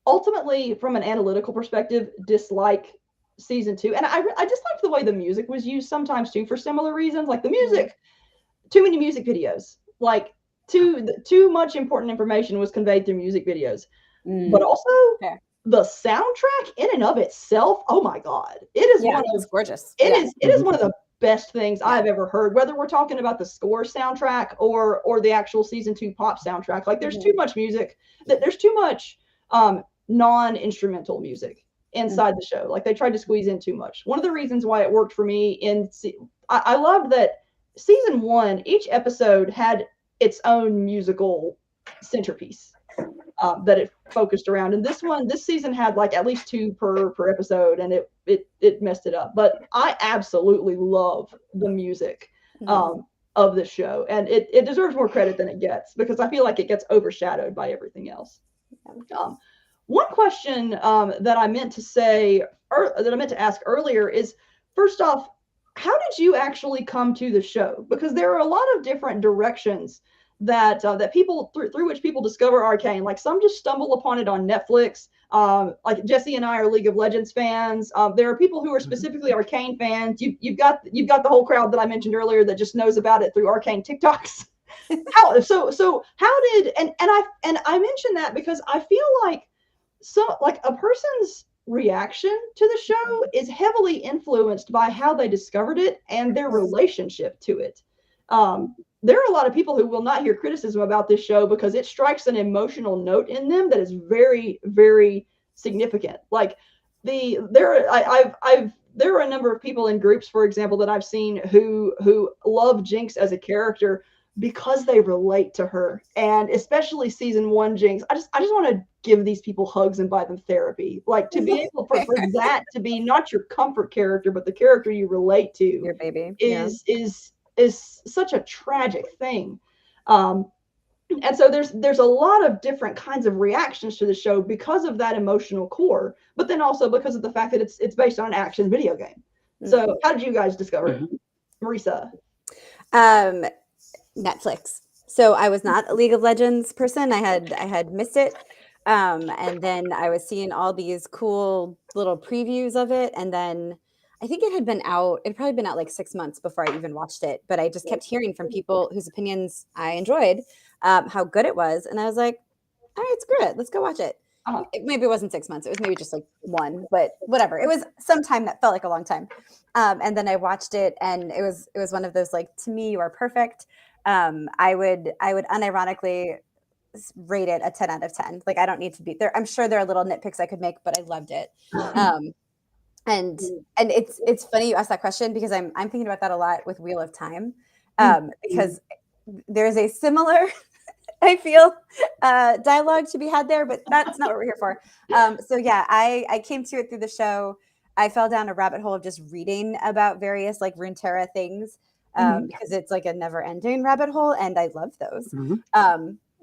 Speaker 2: ultimately from an analytical perspective dislike season 2, and I disliked the way the music was used sometimes too for similar reasons, like the music, too many music videos, like too much important information was conveyed through music videos, but also the soundtrack in and of itself, oh my god, it is
Speaker 1: gorgeous.
Speaker 2: It is one of the best things I've ever heard, whether we're talking about the score soundtrack or the actual season 2 pop soundtrack. Like, there's too much music, there's too much non-instrumental music inside the show. Like, they tried to squeeze in too much. One of the reasons why it worked for me I loved that season 1, each episode had its own musical centerpiece that it focused around, and this season had like at least 2 per episode, and it messed it up. But I absolutely love the music of the show, and it deserves more credit than it gets, because I feel like it gets overshadowed by everything else. One question that I meant to ask earlier is, first off, how did you actually come to the show? Because there are a lot of different directions that people through which people discover Arcane. Like, some just stumble upon it on Netflix. Like Jesse and I are League of Legends fans. There are people who are specifically Arcane fans. You've got the whole crowd that I mentioned earlier that just knows about it through Arcane TikToks. How did I mention that because I feel like a person's reaction to the show is heavily influenced by how they discovered it and their relationship to it. There are a lot of people who will not hear criticism about this show because it strikes an emotional note in them that is very, very significant. Like, there are a number of people in groups, for example, that I've seen who love Jinx as a character because they relate to her, and especially season 1 Jinx. I just want to give these people hugs and buy them therapy. Like, to be able for that to be not your comfort character, but the character you relate to,
Speaker 1: your baby,
Speaker 2: is such a tragic thing. And so there's a lot of different kinds of reactions to the show because of that emotional core, but then also because of the fact that it's based on an action video game. So how did you guys discover it? Marisa?
Speaker 1: Netflix. So I was not a League of Legends person. I had missed it. And then I was seeing all these cool little previews of it, and then I think it had probably been out like 6 months before I even watched it, but I just kept hearing from people whose opinions I enjoyed, how good it was. And I was like, all right, screw it. Let's go watch it. Maybe it wasn't 6 months. It was maybe just like 1, but whatever. It was some time that felt like a long time. And then I watched it, and it was one of those, like, to me, you are perfect. I would unironically rate it a 10 out of 10. Like, I don't need to be there. I'm sure there are little nitpicks I could make, but I loved it. And it's funny you asked that question, because I'm thinking about that a lot with Wheel of Time, because there's a similar, I feel, dialogue to be had there, but that's not what we're here for. So yeah, I came to it through the show. I fell down a rabbit hole of just reading about various like Runeterra things, because it's like a never-ending rabbit hole, and I love those.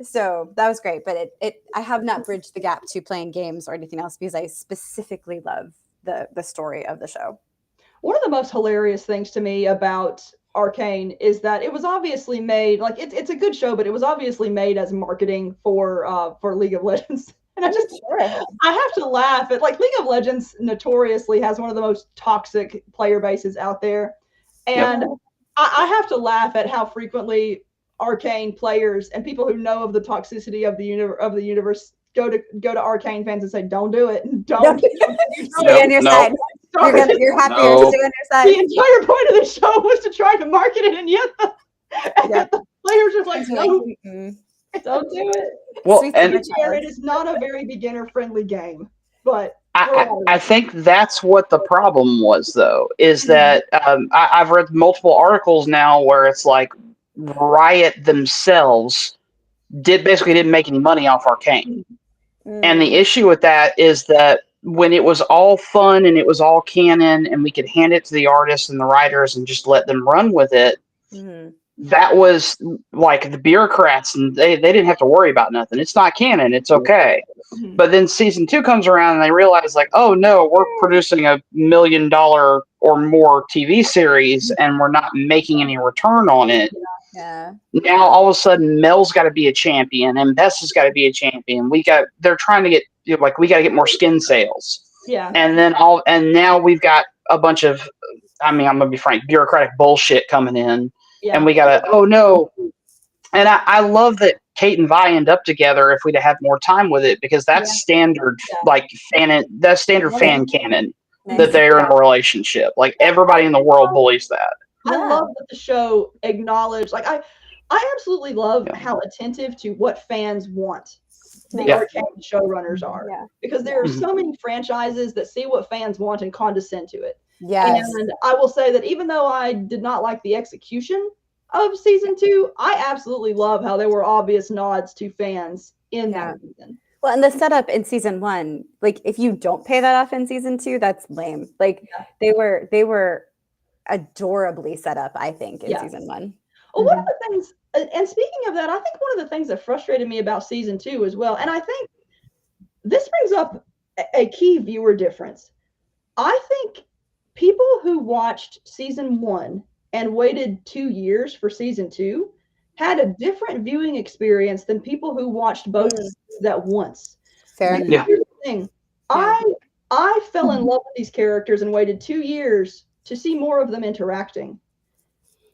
Speaker 1: So that was great, but I have not bridged the gap to playing games or anything else, because I specifically love the story of the show.
Speaker 2: One of the most hilarious things to me about Arcane is that it was obviously made, like, it's a good show, but it was obviously made as marketing for League of Legends. And I have to laugh at, like, League of Legends notoriously has one of the most toxic player bases out there. And I have to laugh at how frequently Arcane players and people who know of the toxicity of the universe go to Arcane fans and say, "Don't do it. Don't
Speaker 1: stay on your side. You're happier to stay on your side."
Speaker 2: The entire point of the show was to try to market it, and yet the players are like, "No, don't do it."
Speaker 4: Well,
Speaker 2: and it is not a very beginner-friendly game, but
Speaker 4: I think that's what the problem was, though, is that I've read multiple articles now where it's like Riot themselves basically didn't make any money off Arcane. And the issue with that is that when it was all fun and it was all canon and we could hand it to the artists and the writers and just let them run with it, that was like the bureaucrats, and they didn't have to worry about nothing. It's not canon. It's okay. But then season 2 comes around and they realize, like, oh no, we're producing $1 million or more TV series and we're not making any return on it.
Speaker 1: Yeah.
Speaker 4: Now all of a sudden Mel's got to be a champion and Bess has got to be a champion. They're trying to get, like, we got to get more skin sales.
Speaker 2: Yeah.
Speaker 4: And now we've got a bunch of, I'm gonna be frank, bureaucratic bullshit coming in. Yeah. And we gotta, oh no. And I love that Kate and Vi end up together if we'd have more time with it, because that's standard, like that's standard fan canon that they're in a relationship. Like everybody in the world bullies that.
Speaker 2: I love that the show acknowledged, like I absolutely love how attentive to what fans want the Arcane showrunners are. Yeah. Because there are so many franchises that see what fans want and condescend to it.
Speaker 1: Yes.
Speaker 2: And I will say that even though I did not like the execution of season 2, I absolutely love how there were obvious nods to fans in that season.
Speaker 1: Well, and the setup in season 1, like if you don't pay that off in season 2, that's lame. Like they were adorably set up, I think, in season 1.
Speaker 2: Well, one of the things, and speaking of that, I think one of the things that frustrated me about season 2 as well, and I think this brings up a key viewer difference. I think people who watched season 1 and waited 2 years for season 2 had a different viewing experience than people who watched both at once.
Speaker 1: Fair.
Speaker 2: Here's the thing. I fell in love with these characters and waited 2 years to see more of them interacting.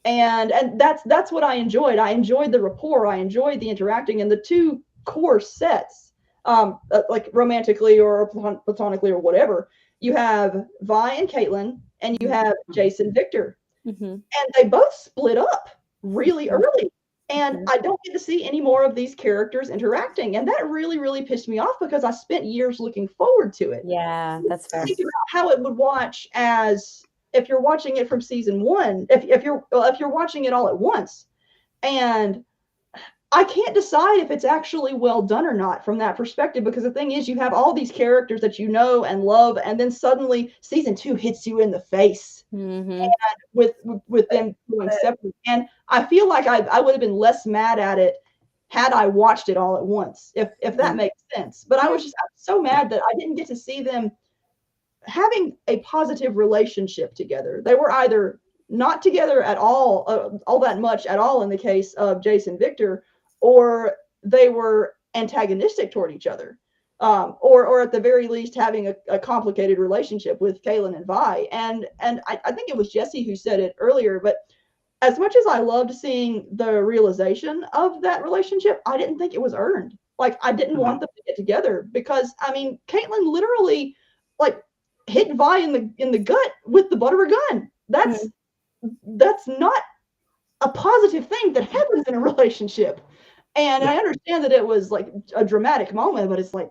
Speaker 2: And that's what I enjoyed. I enjoyed the rapport. I enjoyed the interacting, and the two core sets, like romantically or platonically or whatever. You have Vi and Caitlin, and you have Jason Victor. And they both split up really early. And I don't get to see any more of these characters interacting. And that really, really pissed me off, because I spent years looking forward to it.
Speaker 1: Yeah, that's fair.
Speaker 2: Think about how it would watch as if you're watching it from season 1, if you're watching it all at once. And I can't decide if it's actually well done or not from that perspective, because the thing is, you have all these characters that you know and love, and then suddenly season 2 hits you in the face and with them going separate. And I feel like I would have been less mad at it had I watched it all at once, if that makes sense. But I was so mad that I didn't get to see them having a positive relationship together. They were either not together at all that much at all in the case of Jason Victor, or they were antagonistic toward each other, or at the very least having a complicated relationship with Kaylin and Vi. And I think it was Jesse who said it earlier, but as much as I loved seeing the realization of that relationship, I didn't think it was earned. Like, I didn't want them to get together, because I mean, Caitlin literally like hit Vi in the gut with the butt of her gun. That's not a positive thing that happens in a relationship. And I understand that it was like a dramatic moment, but it's like,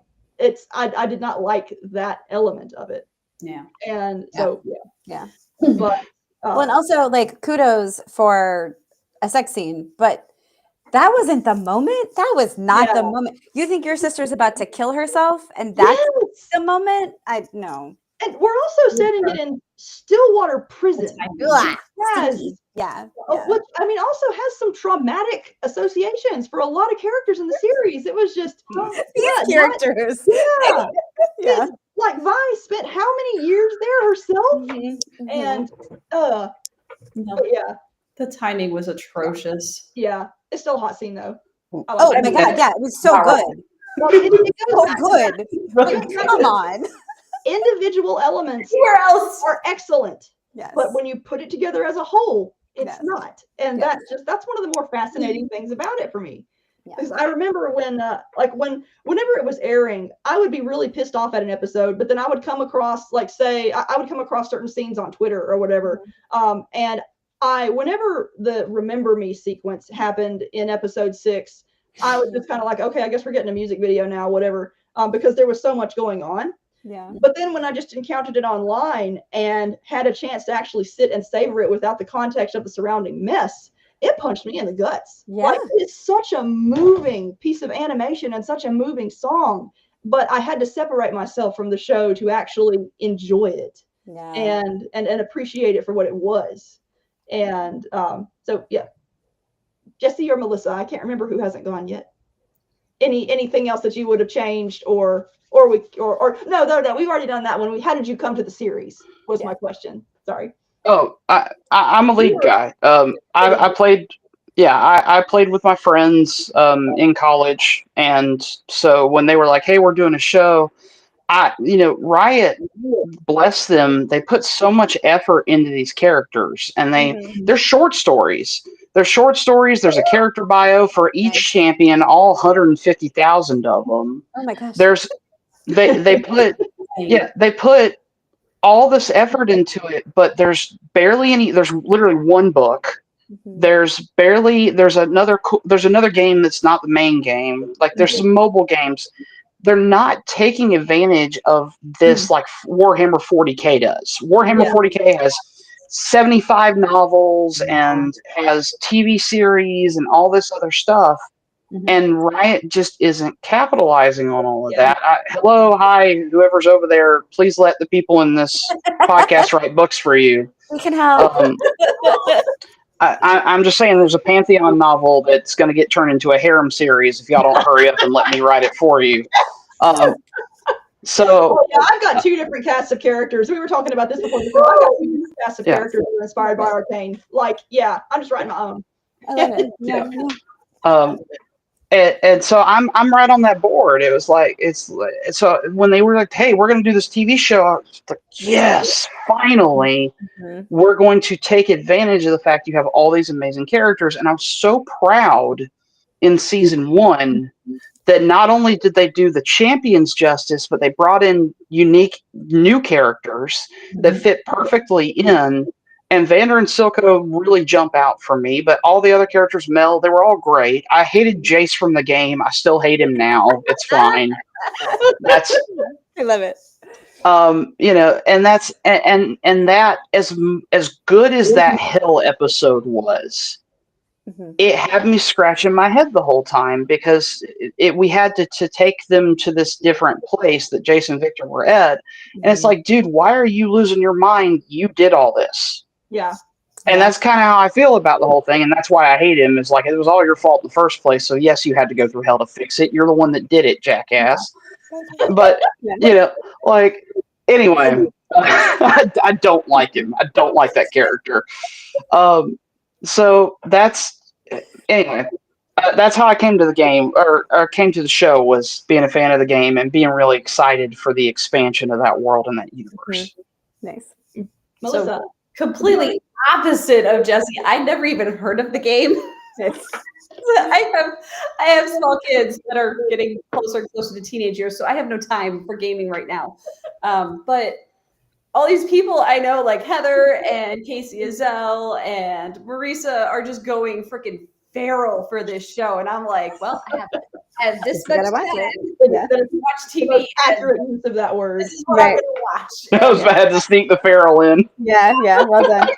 Speaker 2: I did not like that element of it.
Speaker 3: Yeah.
Speaker 2: And so,
Speaker 1: yeah.
Speaker 2: But,
Speaker 1: well, and also, like, kudos for a sex scene, but that wasn't the moment. That was not the moment. You think your sister's about to kill herself, and that's the moment? No.
Speaker 2: And we're also setting it in Stillwater Prison. Which, I mean, also has some traumatic associations for a lot of characters in the series. It was just
Speaker 1: these characters.
Speaker 2: Like Vi spent how many years there herself? And
Speaker 3: the timing was atrocious.
Speaker 2: Yeah, it's still a hot scene though.
Speaker 1: Oh my god, yeah, it was so good.
Speaker 2: Well, it goes back to
Speaker 1: good.
Speaker 2: that.
Speaker 1: Come on.
Speaker 2: Individual elements
Speaker 3: Where else?
Speaker 2: are excellent,
Speaker 1: Yes.
Speaker 2: but when you put it together as a whole, it's
Speaker 1: Yes.
Speaker 2: not. And
Speaker 1: Yes.
Speaker 2: that's one of the more fascinating things about it for me.
Speaker 1: Yeah.
Speaker 2: Because I remember when whenever it was airing, I would be really pissed off at an episode, but then I would come across I would come across certain scenes on Twitter or whatever. And whenever the Remember Me sequence happened in episode 6, I was just kind of like, okay, I guess we're getting a music video now, whatever. Because there was so much going on.
Speaker 1: Yeah.
Speaker 2: But then when I just encountered it online and had a chance to actually sit and savor it without the context of the surrounding mess, it punched me in the guts.
Speaker 1: Yeah.
Speaker 2: Like, it's such a moving piece of animation and such a moving song, but I had to separate myself from the show to actually enjoy it and appreciate it for what it was. And so yeah, Jesse or Melissa, I can't remember who hasn't gone yet. Anything else that you would have changed or no, we've already done that one. How did you come to the series was my question. Sorry.
Speaker 4: Oh, I'm a lead guy. I played with my friends in college, and so when they were like, "Hey, we're doing a show," Riot, bless them, they put so much effort into these characters, and they're short stories. They're short stories. There's a character bio for each champion, all 150,000 of them.
Speaker 1: Oh my gosh.
Speaker 4: They put all this effort into it, but there's barely any. There's literally one book. There's another game that's not the main game. Like, there's some mobile games. They're not taking advantage of this like Warhammer 40K does. Warhammer 40K has 75 novels and has TV series and all this other stuff. And Riot just isn't capitalizing on all of that. Hello, hi, whoever's over there. Please let the people in this podcast write books for you.
Speaker 1: We can help.
Speaker 4: I'm just saying, there's a Pantheon novel that's going to get turned into a harem series if y'all don't hurry up and let me write it for you. So
Speaker 2: I've got 2 different casts of characters. We were talking about this before. I've got 2 different casts of characters that are inspired by Arcane. Like, I'm just writing my own.
Speaker 1: I love it.
Speaker 4: And so I'm right on that board. It was like, so when they were like, "Hey, we're going to do this TV show," I was like, yes, finally, we're going to take advantage of the fact you have all these amazing characters. And I was so proud in season 1 that not only did they do the champions justice, but they brought in unique new characters that fit perfectly in. And Vander and Silco really jump out for me, but all the other characters, Mel, they were all great. I hated Jace from the game. I still hate him now. It's fine.
Speaker 1: I love it.
Speaker 4: And that's and that as good as that Hill episode was, it had me scratching my head the whole time, because we had to take them to this different place that Jace and Victor were at. And it's like, dude, why are you losing your mind? You did all this.
Speaker 2: Yeah.
Speaker 4: And that's kind of how I feel about the whole thing. And that's why I hate him. Is like, it was all your fault in the first place. So yes, you had to go through hell to fix it. You're the one that did it, jackass. But, like, anyway, I don't like him. I don't like that character. So anyway, that's how I came to the game, or came to the show, was being a fan of the game and being really excited for the expansion of that world and that universe.
Speaker 1: Nice.
Speaker 2: Melissa.
Speaker 3: So, completely opposite of Jesse. I never even heard of the game. I have small kids that are getting closer and closer to teenage years, so I have no time for gaming right now. But all these people I know, like Heather and Casey Azell and Marisa, are just going freaking feral for this show, and I'm like, well, I have this much time to watch TV.
Speaker 2: The accurate use of that word.
Speaker 3: This is what I'm going to watch.
Speaker 4: I was bad to sneak the feral in.
Speaker 1: Yeah, well done.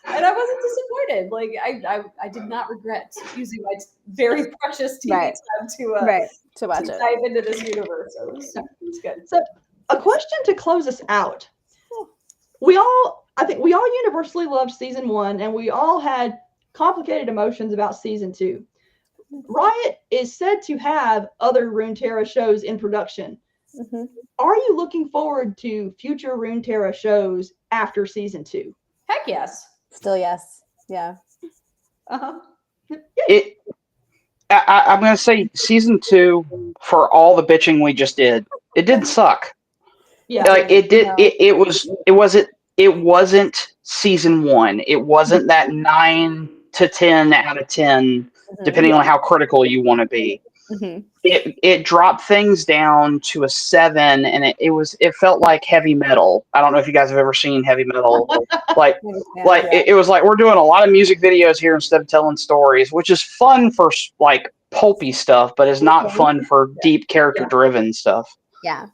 Speaker 3: And I wasn't disappointed. Like, I did not regret using my very precious TV time to watch it, dive into this universe. So it was good.
Speaker 2: So, a question to close us out. I think we all universally loved season 1, and we all had complicated emotions about season 2. Riot is said to have other Runeterra shows in production. Are you looking forward to future Runeterra shows after season 2?
Speaker 3: Heck yes.
Speaker 1: Still yes. Yeah.
Speaker 4: I'm going to say season 2, for all the bitching we just did, it didn't suck.
Speaker 2: Yeah.
Speaker 4: Like it did.
Speaker 1: No.
Speaker 4: It wasn't season 1. It wasn't that 9 to 10 out of 10, depending on how critical you want to be.
Speaker 1: Mhm.
Speaker 4: It dropped things down to a 7, and it felt like heavy metal. I don't know if you guys have ever seen heavy metal. Like it was like we're doing a lot of music videos here instead of telling stories, which is fun for like pulpy stuff, but is not fun for deep character driven stuff.
Speaker 1: Yeah.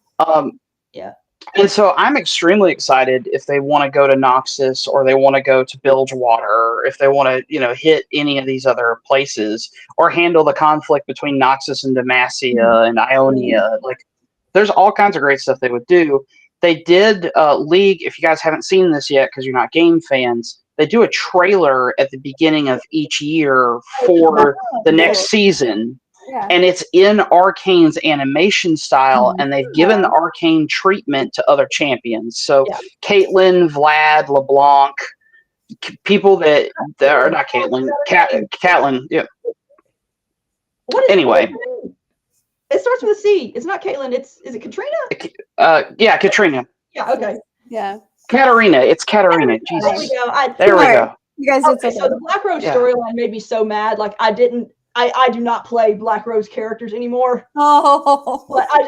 Speaker 2: Yeah.
Speaker 4: And so I'm extremely excited if they want to go to Noxus, or they want to go to Bilgewater, or if they want to, hit any of these other places, or handle the conflict between Noxus and Demacia and Ionia. Like, there's all kinds of great stuff they would do. They did League, if you guys haven't seen this yet because you're not game fans, they do a trailer at the beginning of each year for the next season.
Speaker 1: Yeah.
Speaker 4: And it's in Arcane's animation style, and they've given the Arcane treatment to other champions. So Caitlyn, Vlad, LeBlanc, people that are not Caitlyn, Caitlyn. Yeah. Anyway,
Speaker 2: it starts with a C. It's not Caitlyn. Is it Katrina?
Speaker 4: Yeah, Katrina.
Speaker 2: Yeah. Okay.
Speaker 1: Yeah.
Speaker 4: Katarina. It's Katarina. Jesus.
Speaker 2: There we go.
Speaker 4: There we go.
Speaker 1: You guys did
Speaker 2: so the Black Rose storyline made me so mad. Like I do not play Black Rose characters anymore.
Speaker 1: Oh,
Speaker 2: but I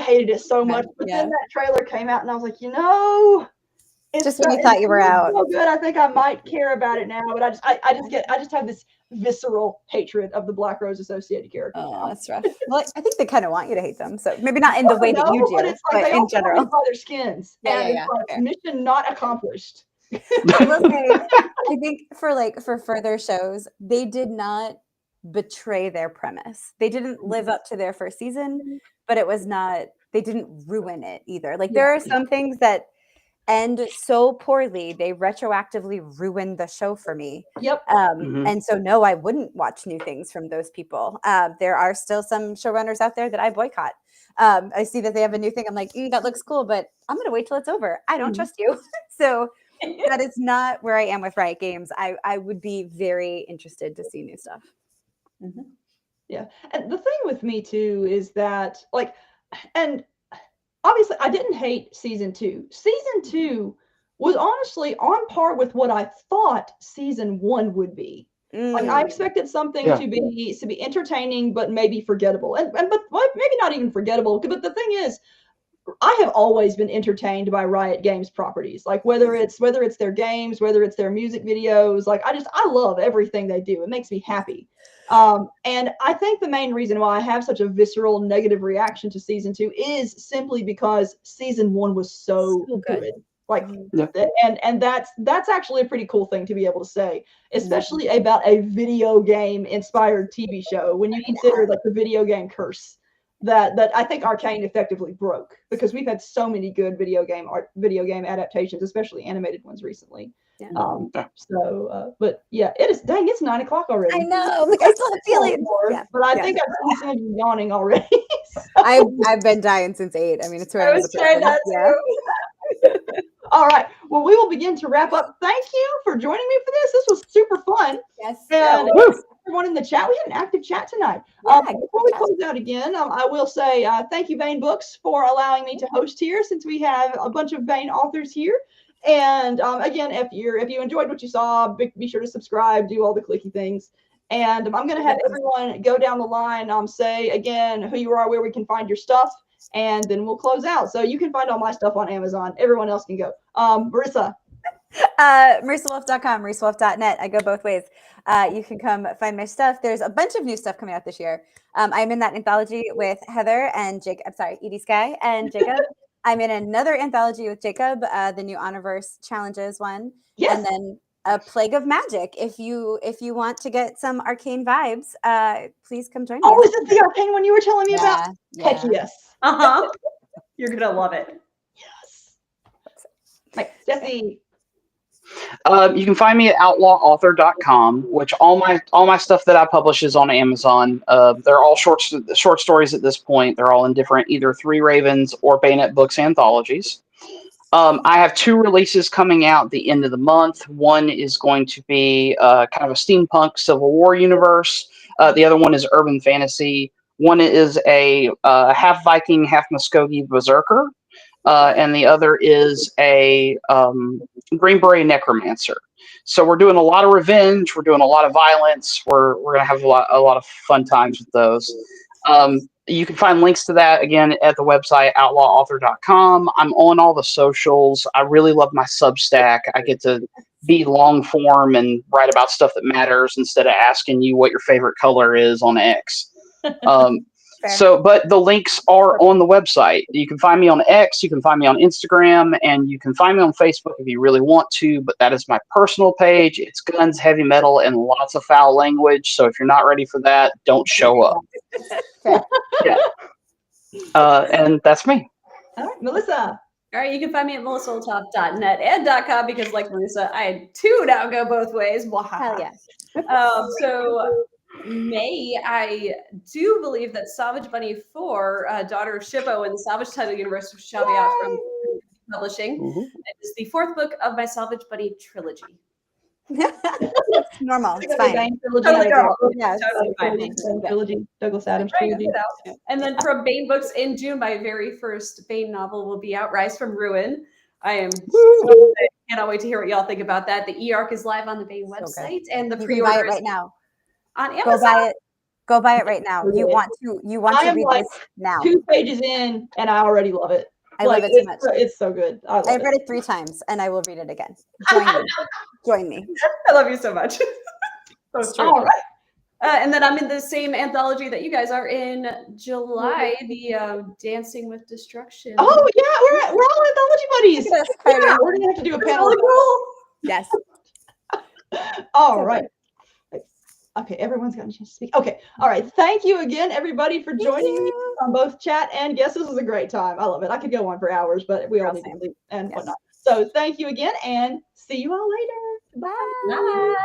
Speaker 2: hated it so much. But then that trailer came out, and I was like, it's
Speaker 1: just when you thought you were out.
Speaker 2: So good. I think I might care about it now. But I just have this visceral hatred of the Black Rose associated characters.
Speaker 1: Oh, that's rough. Well, I think they kind of want you to hate them, so maybe not in the way that you do,
Speaker 2: but it's like
Speaker 1: but in general.
Speaker 2: By their skins. Mission not accomplished.
Speaker 1: I will say, I think for further shows, they did not betray their premise. They didn't live up to their first season, but they didn't ruin it either. Like there are some things that end so poorly, they retroactively ruined the show for me.
Speaker 2: Yep.
Speaker 1: And so no, I wouldn't watch new things from those people. There are still some showrunners out there that I boycott. I see that they have a new thing. I'm like, that looks cool, but I'm going to wait till it's over. I don't trust you. So that is not where I am with Riot Games. I would be very interested to see new stuff.
Speaker 2: Mm-hmm. Yeah. And the thing with me too is that and obviously I didn't hate season 2. Season 2 was honestly on par with what I thought season 1 would be. Like I expected something to be entertaining, but maybe forgettable. But maybe not even forgettable. But the thing is, I have always been entertained by Riot Games properties. Like whether it's their games, whether it's their music videos, like I love everything they do. It makes me happy. And I think the main reason why I have such a visceral negative reaction to season 2 is simply because season 1 was so good. Like, and that's actually a pretty cool thing to be able to say, especially about a video game inspired TV show. When you consider like the video game curse that I think Arcane effectively broke, because we've had so many good video game adaptations, especially animated ones recently. But yeah, it is. Dang, it's 9 o'clock already.
Speaker 1: I know. Like I still have feelings.
Speaker 2: But I think I've seen some of you yawning already.
Speaker 1: So. I've been dying since 8. I mean, it's where I was
Speaker 2: saying that too. All right. Well, we will begin to wrap up. Thank you for joining me for this. This was super fun.
Speaker 1: Yes.
Speaker 2: And everyone in the chat, we had an active chat tonight. Before we close out again, I will say thank you, Fain Books, for allowing me to host here, since we have a bunch of Fain authors here. And again, if you enjoyed what you saw, be sure to subscribe, do all the clicky things. And I'm going to have everyone go down the line, say again who you are, where we can find your stuff, and then we'll close out. So you can find all my stuff on Amazon. Everyone else can go. Marisa.
Speaker 1: MarisaWolf.com, MarisaWolf.net. I go both ways. You can come find my stuff. There's a bunch of new stuff coming out this year. I'm in that anthology with Heather and Edie, Skye, and Jacob. I'm in another anthology with Jacob, the new Honorverse Challenges one. Yes. And then a Plague of Magic. If you want to get some Arcane vibes, please come join me.
Speaker 2: Oh, is it the Arcane one you were telling me about? Heck yes.
Speaker 3: You're gonna love it.
Speaker 2: Yes. Right, Jesse.
Speaker 4: You can find me at outlawauthor.com, which all my stuff that I publish is on Amazon. They're all short stories at this point. They're all in different either Three Ravens or Bayonet Books anthologies. I have 2 releases coming out the end of the month. One is going to be kind of a steampunk Civil War universe. The other one is urban fantasy. One is a half Viking, half Muskogee berserker, and the other is a Green Beret necromancer. So we're doing a lot of revenge. We're doing a lot of violence. We're gonna have a lot of fun times with those. You can find links to that again at the website outlawauthor.com. I'm on all the socials. I really love my Substack. I get to be long form and write about stuff that matters instead of asking you what your favorite color is on X. But the links are on the website. You can find me on X, you can find me on Instagram, and you can find me on Facebook if you really want to, but that is my personal page. It's guns, heavy metal, and lots of foul language. So if you're not ready for that, don't show up. Yeah. And that's me.
Speaker 2: All right, Melissa.
Speaker 3: All right, you can find me at melissaolthoff.net and .com because, like Marisa, I too now go both ways.
Speaker 1: Hell yeah.
Speaker 3: So May, I do believe that Savage Bunny 4, Daughter of Shippo in the Salvage Title universe, shall be out from publishing. It is the 4th book of my Salvage Bunny trilogy.
Speaker 1: It's normal. It's fine.
Speaker 3: Totally normal.
Speaker 1: Yeah,
Speaker 3: Totally fine.
Speaker 2: Trilogy, Douglas Adams
Speaker 3: Right,
Speaker 2: trilogy.
Speaker 3: and then from Bane Books in June, my very first Bane novel will be out, Rise from Ruin. I am so excited. Cannot wait to hear what y'all think about that. The e-arc is live on the Bane website, and the
Speaker 1: pre-order
Speaker 3: pre-order
Speaker 1: right now
Speaker 3: on Amazon.
Speaker 1: Go buy it right now. You want to read this now.
Speaker 2: 2 pages in, and I already love it.
Speaker 1: I love it so much.
Speaker 2: It's so good.
Speaker 1: I've read it 3 times, and I will read it again. Join me.
Speaker 3: I love you so much. That's true.
Speaker 2: All right.
Speaker 3: And then I'm in the same anthology that you guys are in July, the Dancing with Destruction.
Speaker 2: Oh yeah, we're all anthology buddies.
Speaker 1: Yeah,
Speaker 2: we're gonna have to do a panel.
Speaker 3: Really cool.
Speaker 1: Yes.
Speaker 2: All right. Okay, everyone's gotten a chance to speak. Okay, all right. Thank you again, everybody, for joining me on both chat and guests. This was a great time. I love it. I could go on for hours, but we all need to sleep and whatnot. So thank you again, and see you all later. Bye.
Speaker 3: Bye.